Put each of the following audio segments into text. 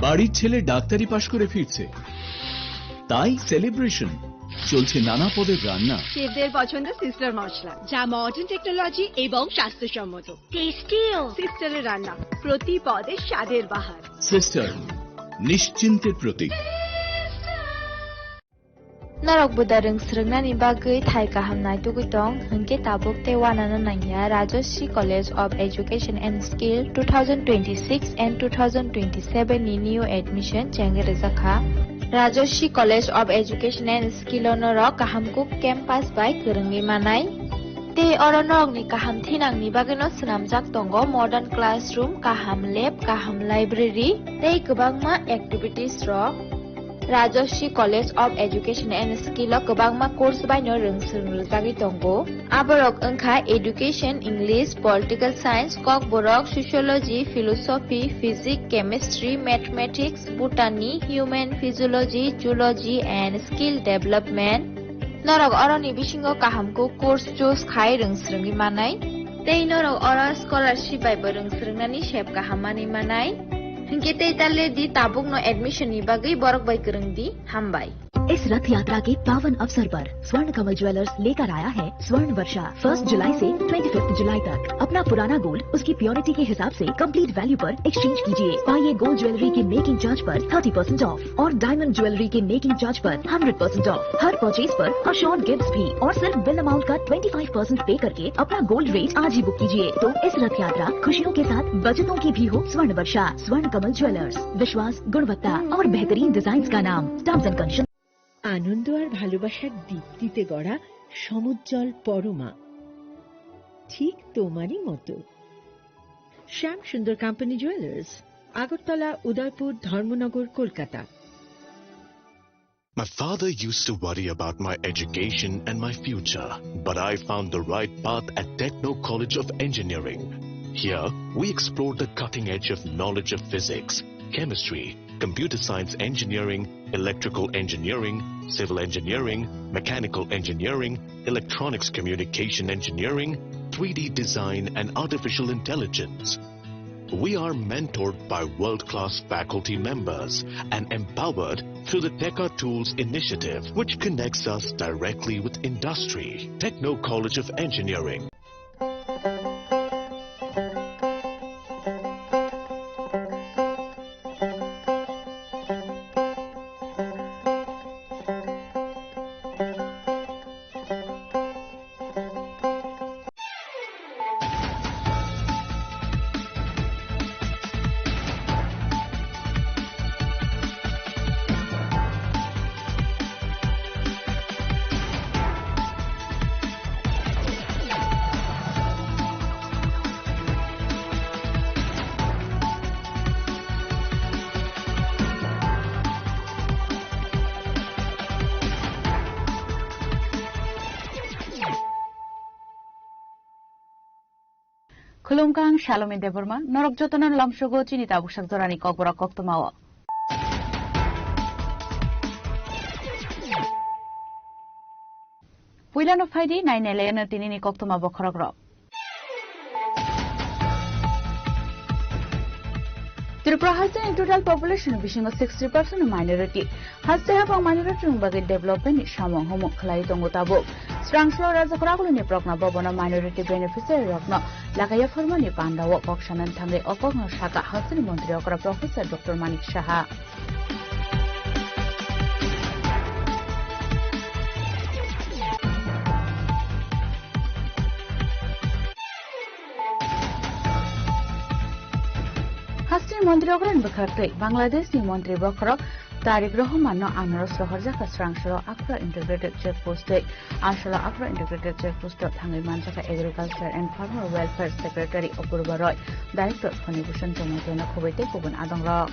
বাড়ির ছেলে ডাক্তারি পাশ করে ফিরছে, তাই সেলিব্রেশন। চলছে নানা পদের রান্না। শেফদের পছন্দ সিস্টার মশলা, যা মডার্ন টেকনোলজি এবং স্বাস্থ্যসম্মত। টেস্টিও সিস্টারের রান্না, প্রতি পদে স্বাদের বাহার। Sister, নিশ্চিন্তের Pratik. Narok budareng srengna ni bagui thai kahamnai tugutong hingke tabuk te wanana nangya Rajoshi College of Education and Skill 2026 and 2027 ni new admission chenge rezakha Rajoshi College of Education and Skill onorok kahamkuk campus by kerengni manai te oronorok ni kaham thinang ni bagino snamjak tongo modern classroom, kaham lab, kaham library tei kwbangma activities rok Rajoshi College of Education and Skill o kwbangma course baino rungsrungjagui tongo. Aborok wngkha Education, English, Political Science, Kokborok, Sociology, Philosophy, Physics, Chemistry, Mathematics, Botany, Human Physiology, Zoology and Skill Development. Norok oroni bisingo kahamko course choose khai rungsrungui manai. Tei norok oro scholarship bai bo rungsrungnani sep kahamani manai. Hingke tei talle di tabuk no admission ni bagui borok bai kereng di hambai. इस रथ यात्रा के पावन अवसर पर स्वर्ण कमल jewellers लेकर आया है स्वर्ण वर्षा 1 जुलाई से 25 जुलाई तक। अपना पुराना गोल्ड उसकी प्योरिटी के हिसाब से कंप्लीट वैल्यू पर एक्सचेंज कीजिए। पाइए गोल्ड ज्वेलरी के मेकिंग चार्ज पर 30% ऑफ और डायमंड ज्वेलरी के मेकिंग चार्ज पर 100% ऑफ। हर परचेज पर अशोर्ड गिफ्ट्स भी और सिर्फ बिल अमाउंट का 25% पे करके अपना गोल्ड रेट आज ही बुक कीजिए। तो इस रथ यात्रा खुशियों के साथ बचतों की भी हो। स्वर्ण वर्षा, स्वर्ण कमल ज्वेलर्स, विश्वास, गुणवत्ता और बेहतरीन डिजाइन का नाम। Terms and condition. আনন্দ আর ভালোবাসার দীপ্তিতে গড়া সমুজ্জ্বল পরমা, ঠিক তোমারই মতো। শ্যাম সুন্দর company jewellers, Agartala, Udaipur, Dharmanagar, Kolkata. My father used to worry about my education and my future, but I found the right path at Techno College of Engineering. Here, we explored the cutting edge of knowledge of physics, chemistry, computer science engineering, electrical engineering, civil engineering, mechanical engineering, electronics communication engineering, 3D design and artificial intelligence. We are mentored by world-class faculty members and empowered through the Tekka Tools initiative, which connects us directly with industry. Techno College of Engineering. Khulumkang Shalom Deborma, Norok Jotonan Lamshogo Chinita Bushak Dorani Kokbora Koktomawa. Puilan of Heidi, 9 Elena Tinini Koktoma Bokorogro. Tripura has a total population of 60% minority. Has to have a minority bagi development Shamong Homo Kalai Tongotabo. Strangslo Razakrakuni Progna Bobona minority beneficiary Rogno, Lakaya Formani Panda, Auction and Tangle Okong Shaka, Hudson Montreal Professor Dr. Manik Shaha. Hastin Montreal Bakarte, Bangladesh Montreal Bakrok, Tariq Rahman, Anaros Rohajaka Strangslo, Accra Integrated Checkpost, Anshala Accra Integrated Checkpost, Tangimanjaka Agriculture and Farmer Welfare Secretary Opurba Roy, Director of Contribution to Montana Kuwaite Kuban Adongra.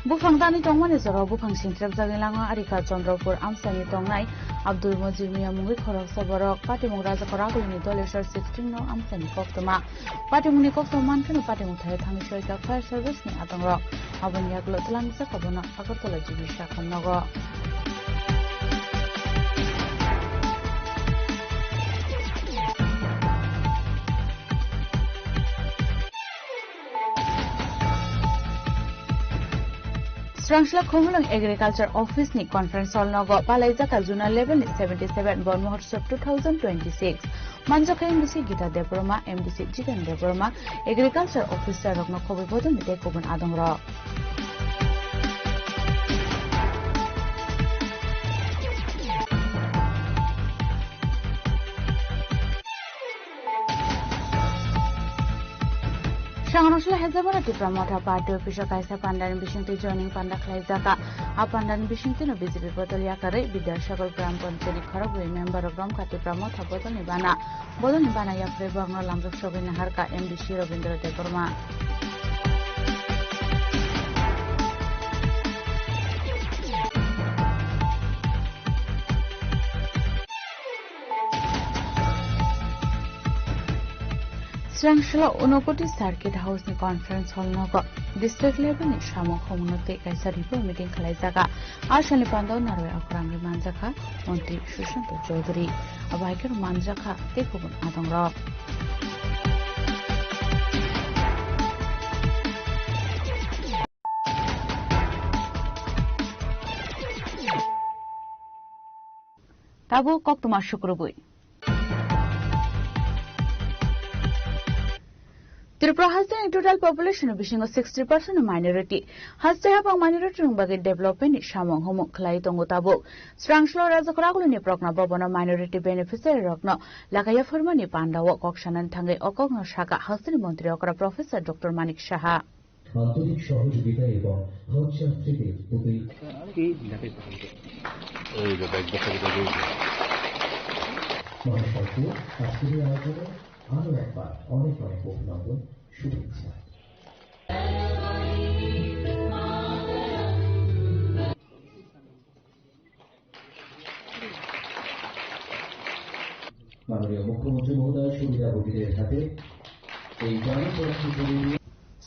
Bufang tani tongmani zoro bufang singtrap jagilanga arika Chandrapur amsani tongnai Abdul Majid Mia mungi khorok saborok patimung raja korakulni doleshar 16 no amsani koktoma patimungni koktoma mankanu patimung thai thangi soika fire service ni atongrok abon yaklo tlang sakabona agartala jibisha khamnago Srangsla Khomulong Agriculture Office ni conference hall nogo Palaijaka Juna level 77 Bon Mahotsav 2026 Manjaka MDC Gita Debroma MDC Jitan Debroma Agriculture Officer rokno khobe bodon de kobon adongra Shangrosla Hezabara Tipramota Party Official Kaisa Pandan Bishingti joining Panda Klaizaka, a Pandan Bishington of Visible Botolia Kare, Bidar Shakal Pram Ponseni Karabu, member of Rom Kati Pramota Botonibana, Botonibana Yaprebano Lambo Shobin Harka, MDC Robindra de Burma. Srangsla Unokoti Circuit House ni conference hall nogo district level ni Shamok Homunote Kaisa report meeting Kalaizaga Ashani Pandau Narwe Akramri Manjaka Monti Shushanto Chaudhary Abaiker Manjaka Tekubun Adongra Tabo Koktuma Shukrubui Tripura has the total population of 60% minority. Has to have a minority bagi development Shamong Homo Klai Tongotabo. Srangslo Razakorakulu ni Prokna Bobona minority beneficiary Rokno, Lakaya Formani Panda Wok Auction and Tange Okogno Shaka, Hasri Montreokra Professor Dr. Manik Shaha. আন্তরিক সহযোগিতা এবং হজযাত্রীদের প্রতি মহাসড়ক আজকের আয়োজনে আরো একবার অনেক অনেক অভিনন্দন শুভেচ্ছা মাননীয় মুখ্যমন্ত্রী মহোদয় সুবিধাভোগীদের হাতে এই জনপ্রতিনিধি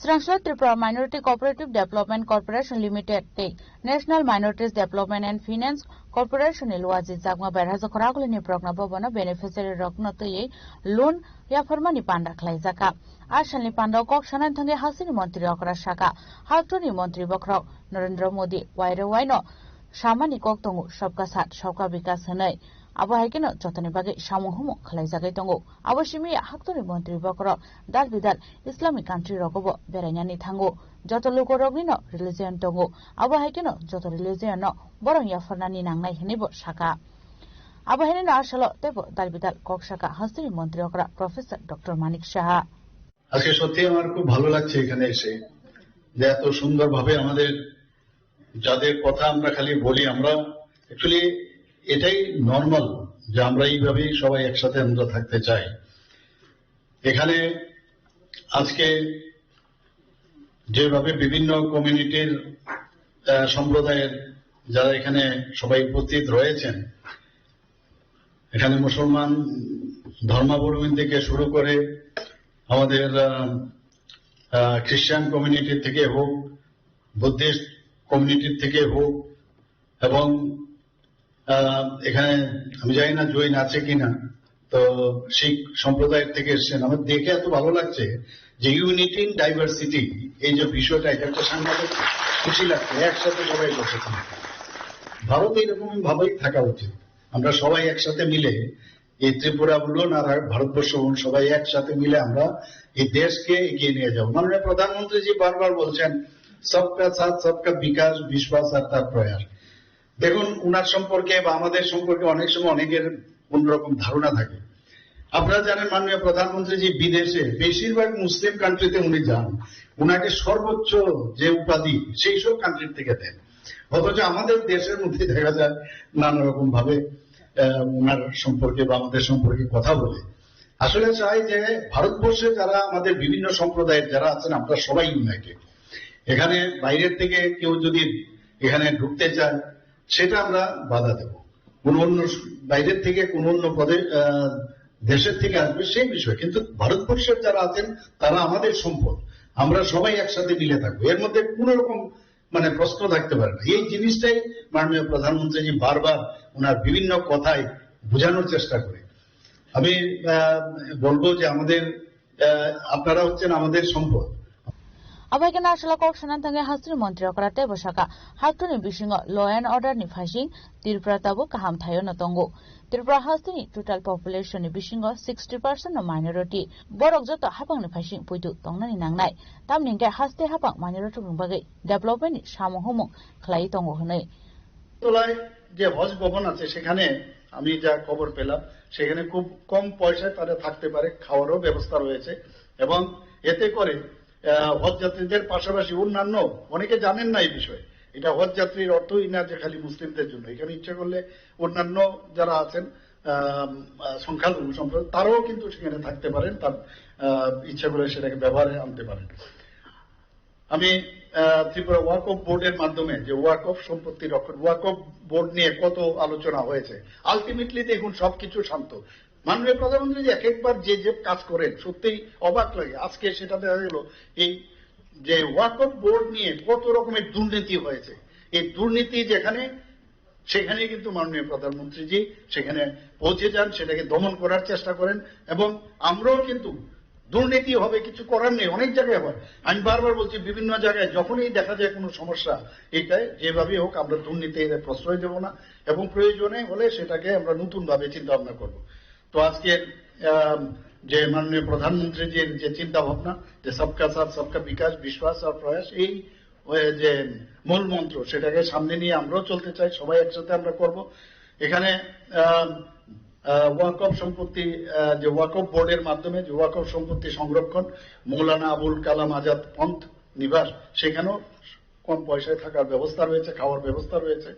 Srangsla Tripura Minority Cooperative Development Corporation Limited Take National Minorities Development and Finance Corporation Ilwazi Zagma Berhaza Korakulini Prokna Bobana Beneficiary Rokno Toye Loan Yaformani Panda Klaizaka Ashanli Panda Kokshanan Tange Hasini Montri Okra Shaka Hatuni Montri Bokro Narendra Modi Waire Waino Shamani Koktongu Shopka Sat Shoka Vikas Hanai Abo Haikino Jotani Bagi Shamuhumo Klaizagai Tongo Abo Shimi Haktuni Montri Bokro Dal Bidal Islamic country Rokobo Beranyani Tango Joto Luko Rogino Religion Tongo Abo Haikino Joto Religion no Borong Yafornani Nangai Hinibo Shaka Abo Henino Ashalo Tebo Dal Bidal Kokshaka Hasini Montri Okra Professor Dr. Manik Shaha আজকে সত্যি আমার খুব ভালো লাগছে এখানে এসে যে এত সুন্দরভাবে আমাদের যাদের কথা আমরা খালি বলি আমরা অ্যাকচুয়ালি এটাই নরমাল যে আমরা এইভাবেই সবাই একসাথে আমরা থাকতে চাই এখানে আজকে যেভাবে বিভিন্ন কমিউনিটির সম্প্রদায়ের যারা এখানে সবাই উপস্থিত রয়েছেন এখানে মুসলমান ধর্মাবলম্বী থেকে শুরু করে আমাদের খ্রিস্টান কমিউনিটি থেকে হোক বুদ্ধিস্ট কমিউনিটি থেকে হোক এবং এখানে আমি জানি না জৈন আছে কিনা তো শিখ সম্প্রদায়ের থেকে এসেছেন আমার দেখে এত ভালো লাগছে যে ইউনিটি ইন ডাইভার্সিটি এই যে বিষয়টা এটা একটা সাংঘাতিক খুশি লাগছে একসাথে সবাই বসেছেন ভারত এইরকম ভাবেই থাকা উচিত আমরা সবাই একসাথে মিলে এই ত্রিপুরা বলুন আর ভারতবর্ষ বলুন সবাই একসাথে মিলে আমরা এই দেশকে এগিয়ে নিয়ে যাব মাননীয় প্রধানমন্ত্রীজি বারবার বলছেন সবকা সাথ সবকা বিকাশ বিশ্বাস আর তার প্রয়াস দেখুন উনার সম্পর্কে বা আমাদের সম্পর্কে অনেক সময় অনেকের অন্যরকম ধারণা থাকে আপনারা জানেন মাননীয় প্রধানমন্ত্রীজি বিদেশে বেশিরভাগ মুসলিম কান্ট্রিতে উনি যান উনাকে সর্বোচ্চ যে উপাধি সেই সব কান্ট্রি থেকে দেন অথচ আমাদের দেশের মধ্যে দেখা যায় নানা রকম ভাবে উনার সম্পর্কে বা আমাদের সম্পর্কে কথা বলে আসলে চাই যে ভারতবর্ষে যারা আমাদের বিভিন্ন সম্প্রদায়ের যারা আছেন আমরা সবাই ইউনাইটেড এখানে বাইরের থেকে কেউ যদি এখানে ঢুকতে চায় সেটা আমরা বাধা দেব। কোন অন্য বাইরের থেকে কোন অন্য দেশের থেকে আসবে সেই বিষয়, কিন্তু ভারতবর্ষের যারা আছেন তারা আমাদের সম্পদ, আমরা সবাই একসাথে মিলে থাকবো, এর মধ্যে কোন রকম প্রশ্ন থাকতে পারে না। এই জিনিসটাই মাননীয় প্রধানমন্ত্রীজি বারবার ওনার বিভিন্ন কথায় বোঝানোর চেষ্টা করে। আমি বলবো যে আপনারা হচ্ছেন আমাদের সম্পদ। Abaikan asala kok sanan tangai hastri mantri okarate bosaka hatuni bisingo law and order ni phasing Tripura tabo kaham thayo na tongo. Tripura hastri total population ni bisingo 60% no minority. Borok joto hapang ni phasing puitu tongna ni nangnai. Tam ningke haste hapang minority bungbagai development ni samohomong khlai tongo honai. তোলায় যে হজ ভবন আছে সেখানে আমি যা খবর পেলাম সেখানে খুব কম পয়সায় তারা থাকতে পারে, খাওয়ারও ব্যবস্থা রয়েছে এবং এতে করে হজ যাত্রীদের পাশাপাশি অন্যান্য অনেকে জানেন না এই বিষয়ে, এটা হজ যাত্রীর অর্থই না যে খালি মুসলিমদের জন্য, এখানে ইচ্ছা করলে অন্যান্য যারা আছেন সংখ্যালঘু সম্প্রদায় তারাও কিন্তু সেখানে থাকতে পারেন, তার ইচ্ছা করলে সেটাকে ব্যবহারে আনতে পারেন। আমি ত্রিপুরা ওয়াকফ বোর্ডের মাধ্যমে যে ওয়াকফ সম্পত্তি রক্ষণ, ওয়াকফ বোর্ড নিয়ে কত আলোচনা হয়েছে, আলটিমেটলি দেখুন সবকিছু শান্ত। মাননীয় প্রধানমন্ত্রী যে এক একবার যে যে কাজ করেন সত্যিই অবাক লাগে। আজকে সেটা দেখা গেল এই যে ওয়াকফ বোর্ড নিয়ে কত রকমের দুর্নীতি হয়েছে, এই দুর্নীতি যেখানে সেখানে কিন্তু মাননীয় প্রধানমন্ত্রীজি সেখানে পৌঁছে যান, সেটাকে দমন করার চেষ্টা করেন এবং আমরাও কিন্তু দুর্নীতি হবে কিছু করার নেই, অনেক জায়গায় হয়। আমি বারবার বলছি বিভিন্ন জায়গায় যখনই দেখা যায় কোনো সমস্যা এটাই যেভাবে হোক আমরা দুর্নীতির প্রশ্রয় দেব না এবং প্রয়োজনে হলে সেটাকে আমরা নতুন ভাবে চিন্তা ভাবনা করব। তো আজকে যে মাননীয় প্রধানমন্ত্রীজির যে চিন্তা ভাবনা যে সবকা সাথ সবকা বিকাশ বিশ্বাস আর প্রয়াস, এই যে মূল মন্ত্র সেটাকে সামনে নিয়ে আমরাও চলতে চাই, সবাই একসাথে আমরা করব। এখানে ওয়াকফ সম্পত্তি যে ওয়াকফ বোর্ডের মাধ্যমে যে ওয়াকফ সম্পত্তি সংরক্ষণ, মৌলানা আবুল কালাম আজাদ পন্থ নিবাস, সেখানেও কম পয়সায় থাকার ব্যবস্থা রয়েছে, খাওয়ার ব্যবস্থা রয়েছে।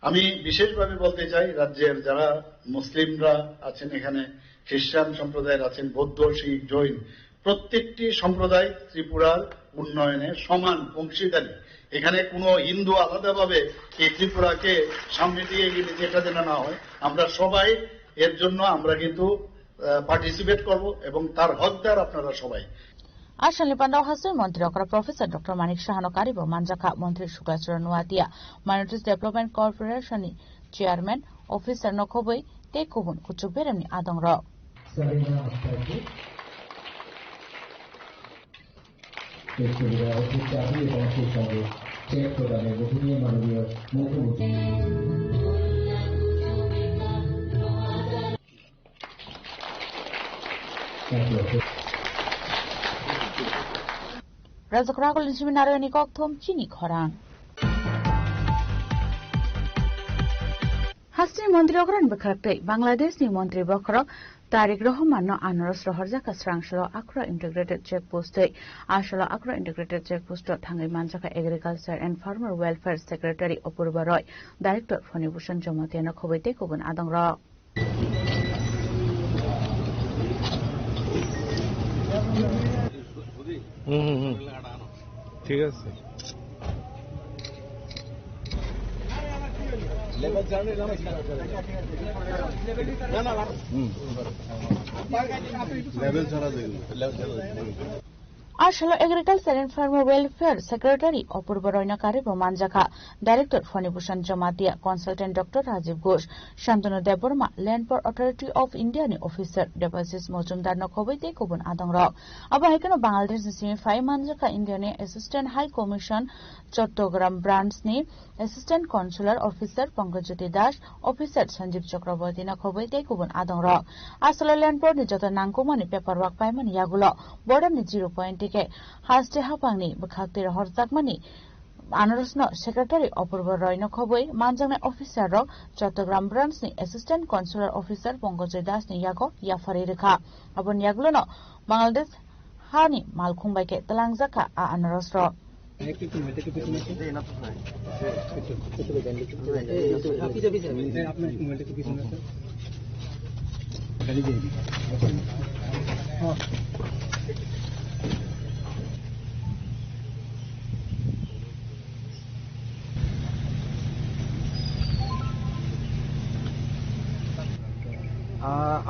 আমি বিশেষভাবে বলতে চাই রাজ্যের যারা মুসলিমরা আছেন, এখানে খ্রিস্টান সম্প্রদায়ের আছেন, বৌদ্ধ, শিখ, জৈন, প্রত্যেকটি সম্প্রদায় ত্রিপুরার উন্নয়নে সমান অংশীদারী। এখানে কোনো হিন্দু আলাদাভাবে এই ত্রিপুরাকে সামনে দিয়ে গেলে যেটা যেন না হয়, আমরা সবাই এর জন্য আমরা কিন্তু পার্টিসিপেট করব এবং তার হকদার আপনারা সবাই। Ashan Lipandau Hasri Mantri Okra Professor Dr. Manik Shahano Karibo Manjaka Mantri Shukrachara Nuatia Minorities Development Corporation Chairman Officer Nokoboi Tekubun Kuchuberemni Adongro. Razakrakul Seminary ni Kokthom Chini Khorang. Hasri Mantri Okran Bakrakte Bangladesh ni Mantri Bakrok Tariq Rahman no Anaros Roharjaka Srangshalo Akra Integrated Check Post Ashalo Akra Integrated Check Post Thangai Manjaka Agriculture and Farmer Welfare Secretary Opurba Roy Director Fonibushan Jomatena Khobete Kubun Adangra. ঠিক আছে level জানে না level ছাড়া দেন Ashalo Agriculture and Farmer Welfare Secretary Opurba Roy Nakaribo Manjaka Director Fonibushan Jamatia Consultant Dr. Rajiv Ghosh Shantanu Deborma Land Port Authority of India ni Officer Debasis Mojumdar Nokobite Kubun Adongra Abahikano Bangladesh ni 5 Manjaka India ni Assistant High Commission Chattogram Branch ni Assistant Consular Officer Pankajyoti Dash Officer Sanjeev Chakraborty Nokobite Kubun Adongra Ashalo Land Port ni joto nangkumani paperwork paimani yagulo border ni 0.2 ke haste hapangni bakhaktir horjakmani Anarosno Secretary Opurba Roy Nokoboi Manjangna Officer Rok Chattogram Branch ni Assistant Consular Officer Pankajyoti Dash ni yago yafari rekha abon yaglono Bangladesh hani malkhungbai ke talangjaka Anaros ro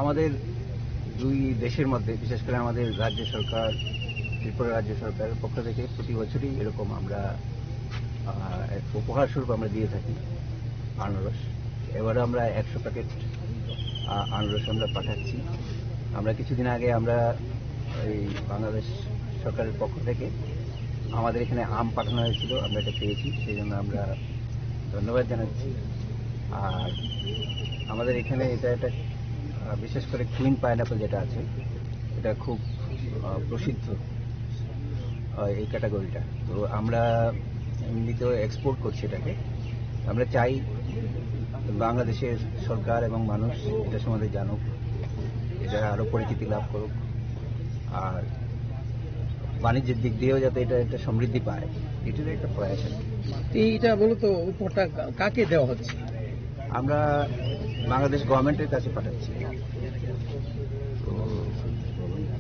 আমাদের দুই দেশের মধ্যে বিশেষ করে আমাদের রাজ্য সরকার, ত্রিপুরা রাজ্য সরকারের পক্ষ থেকে প্রতি বছরই এরকম আমরা উপহার স্বরূপ আমরা দিয়ে থাকি আনারস। এবারে আমরা 100 প্যাকেট আনারস আমরা পাঠাচ্ছি। আমরা কিছুদিন আগে আমরা এই বাংলাদেশ সরকারের পক্ষ থেকে আমাদের এখানে আম পাঠানো হয়েছিল, আমরা এটা পেয়েছি, সেই জন্য আমরা ধন্যবাদ জানাচ্ছি। আর আমাদের এখানে এটা একটা বিশেষ করে কুইন পাইনঅ্যাপল যেটা আছে, এটা খুব প্রসিদ্ধ এই ক্যাটাগরিটা। তো আমরা এমনিতেও এক্সপোর্ট করছি এটাকে। আমরা চাই বাংলাদেশের সরকার এবং মানুষ এটা সম্বন্ধে জানুক, এটা আরো পরিচিতি লাভ করুক, আর বাণিজ্যের দিক দিয়েও যাতে এটা সমৃদ্ধি পায়, এটার একটা প্রয়াস আছে। এইটা বলতো উপহারটা কাকে দেওয়া হচ্ছে? আমরা বাংলাদেশ গভর্নমেন্টের কাছে পাঠাচ্ছি, তো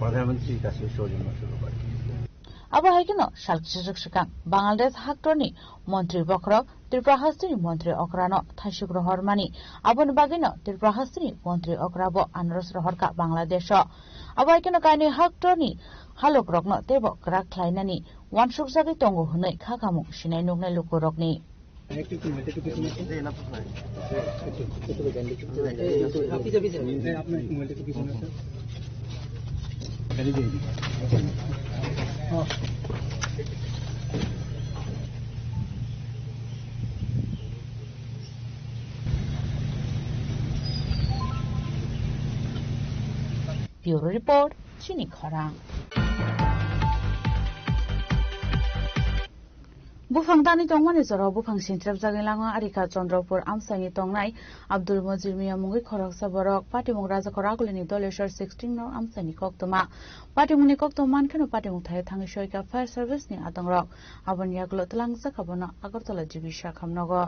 প্রধানমন্ত্রীর কাছে সৌজন্য শুরু করে। আবহাওয়া সালকিসক সিকাং বাংলাদেশ হাক্টরনি মন্ত্রী বখরক ত্রিপুরা হাস্তিনি মন্ত্রী অকরানো থাইসুক রহরমানি আবন বাগিনো ত্রিপুরা হাস্তিনি মন্ত্রী অকরাব আনারস রহরকা বাংলাদেশ আবহাওয়া কাইনি হাক্টরনি হালক রকনো তেব গ্রাক খ্লাইনানি ওয়ানসুক জাগি তঙ্গ হুनै খাকামু Sinai নুগনাই লুকুরকনি Bureau Report, Chini Khorang. Bufang tani tongmani zoro bufang sintrap jagilango arika Chandrapur amsani tongnai Abdul Majid Mia mungi khorok saborok patimung raja khoragulini doleshor 16 no amsani koktoma patimuni koktoman khano patimung thai thangi shoika fire service ni adangrok abon yaglo tlang sakabona agartala jibisha khamnogo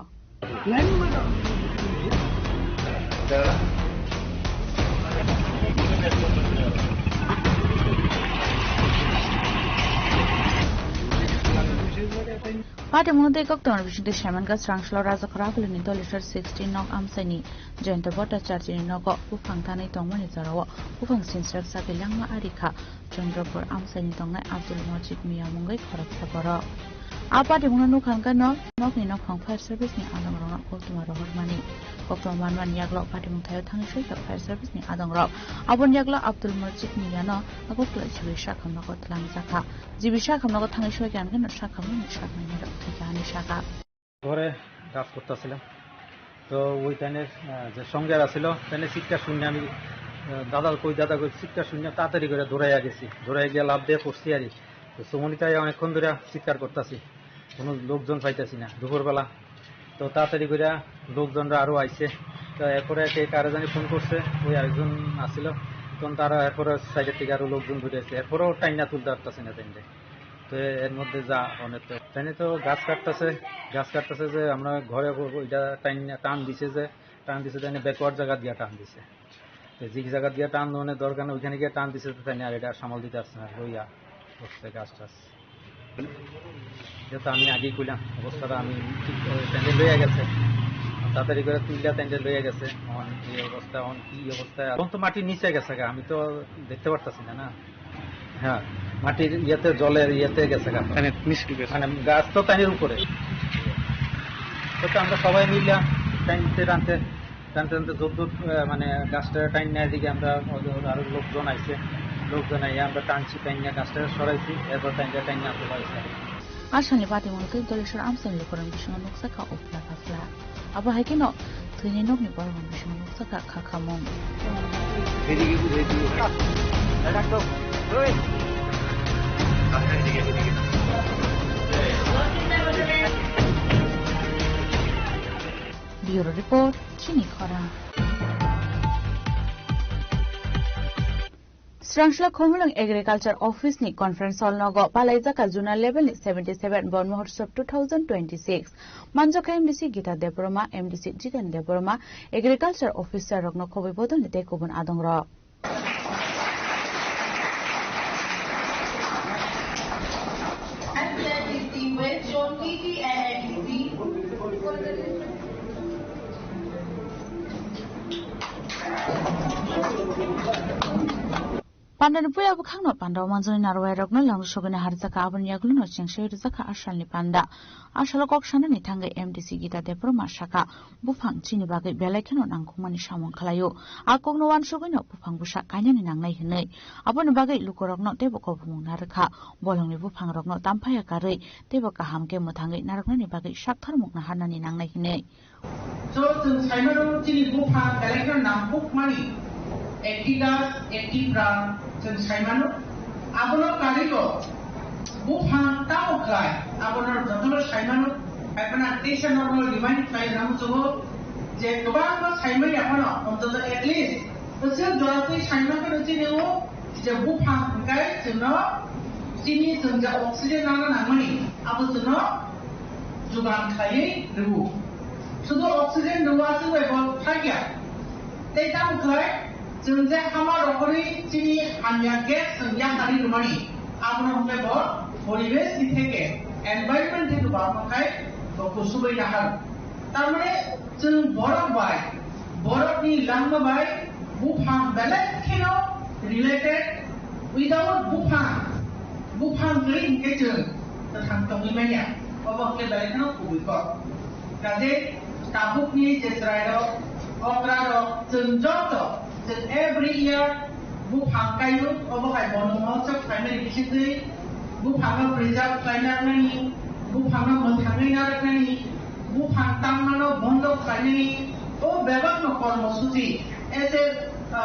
Party Munde Kokton Vishing Shamanka Strangslo Raza Karakulini Dolishar 16 Nok Amsani Joint Bota Charging Nogo Ufangtani Tongmani Zarawa Ufang Sinstrap Sakilanga Arika Chandrapur Amsani Tonga Abdul Majid Mia Mungai Korak Saboro Apa di Munu Kanka Nok Nok ni Nok Fire Service ni Adang Rok Koktuma Rohormani Koktoman Man Yaglo Party Mutay Tangishu Fire Service ni Adang Rok Abon Yaglo Abdul Majid Mia no Agotla Jibisha Kamako Tlang Zaka Jibisha Kamako Tangishu Gangan Shakamun Shakman Kani Shaka ঘরে কাজ করতেছিলাম তো ওই টাইমের যে সঙ্গের আছিল তাহলে শিক্ষা শূন্য আমি দাদা কই শিক্ষা শূন্য তাড়াতাড়ি করে দৌড়াইয়া গেছি দৌড়াই গিয়ে লাভ দিয়ে পড়ছি আর তো সুমনিতায় অনেকক্ষণ ধরে চিৎকার করতেছি কোনো লোকজন পাইতেছি না দুপুরবেলা তো তাড়াতাড়ি করে লোকজনরা আরও আইছে তো এরপরে কে কারো জানি ফোন করছে ওই আরেকজন আসছিল তখন তারা এরপরে সাইডের থেকে আরও লোকজন ঘুরে আসছে এরপরেও টাইনা তুলতে পারতেছে না টাইমে তো এর মধ্যে যা অনেক তাইনে তো গাছ কাটতেছে যে আমরা ঘরে ওইটা টান দিছে তাইনে ব্যাকওয়ার্ড জায়গা দিয়ে টান দিছে তো যে জায়গা দিয়ে টান মানে দরকার নেই ওইখানে গিয়ে টান দিছে তো তাইনে আর এটা সামাল দিতে আসছে না রইয়া বসছে গাছ টাছ যেহেতু আমি আগেই কইলাম অবস্থাটা আমি ঠিক ট্যান্ডেল লইয়া গেছে তাড়াতাড়ি করে তুইলা ট্যান্ডেল লইয়া গেছে এই অবস্থা কি অবস্থা এখন তো মাটির নিচে গেছে আমি তো দেখতে পারতাছি না হ্যাঁ মাটির ইয়েতে জলের ইয়েতে গেছে মানে গাছ তো টাইনের উপরে তো আমরা সবাই মিলে টাইনতে টানতে যদ্দূর মানে গাছটা টাইন নেওয়ার দিকে আমরা আরো লোকজন আইছে লোকজন আইয়া আমরা টানছি টাইন নিয়ে গাছটা সরাইছি এরপর টাইন আনতে পারছি Asani Party Munde Dolishar Amsani Lukuran Bishon Nuksaka Upla Kasla Aba Haikino Twini Nok ni Baron Bishon Nuksaka Kakamon Bureau Report, Chini Khorang. Strangsla Khomulang Agriculture Office ni Conference Hall Nogo Palaizaka Juna Level ni 77 Bon Mahotsav 2026. Manjoka MDC Gita Debroma, MDC Jigan Debroma, Agriculture Officer Rogno Kobe Bodon ni Tekubun Adongra. Pandan puya bukhang no panda manjoni narwai rokno lang sogene harjaka abon yaglu no chengshoi rjaka asalni panda asal kok sana ni thangai MDC gita depro masaka bufang chini bagai belai kheno nangkhumani samong khlayo akok no wan sogene bufang busa kainani nangnai hinai abon bagai lukorokno tebo ko bumung narkha bolongni bufang rokno tamphaya karei tebo kahamke muthangai naraknani bagai sakthar mukna hanani nangnai hinai so chung saimano chini bufang belai kheno nangkhumani Etigas, Etibra, dan Saimano, abono kariko, bufang tamu kai, abono jatuh Saimano, apana desa normal remind kai namu coba, je kebang mas Saimano apana, untuk at least, terus jual Saimano kan uci neo, je bufang kai, jenuh, sini senja oksigen nana namani, abu jenuh, jugaan kai dulu, sudah oksigen dulu aja webot kaya, tapi tamu kai. Jengje hamar rokoni chini hanya gas yang tadi rumani, apna हमने बहुत परिवेश दिखेगे, environment दिखो बात मकाई तो कुसुबई नहर, तामने जंग बरफ नी लंग बाय बुफांग बैलेंस किनो related without बुफांग ग्रीन के जंग तो थंग तोंगी में या अब के बैलेंस ना कुबिको, काजे Tabuk knee जसराइलो, ओकरालो जंजोतो every year bufang kayu obakai bono maucap kainai bisitui bufang preserve kainai nani bufang menthangai narak nani bufang tamano bondo kainai o bebak no kormosuti as a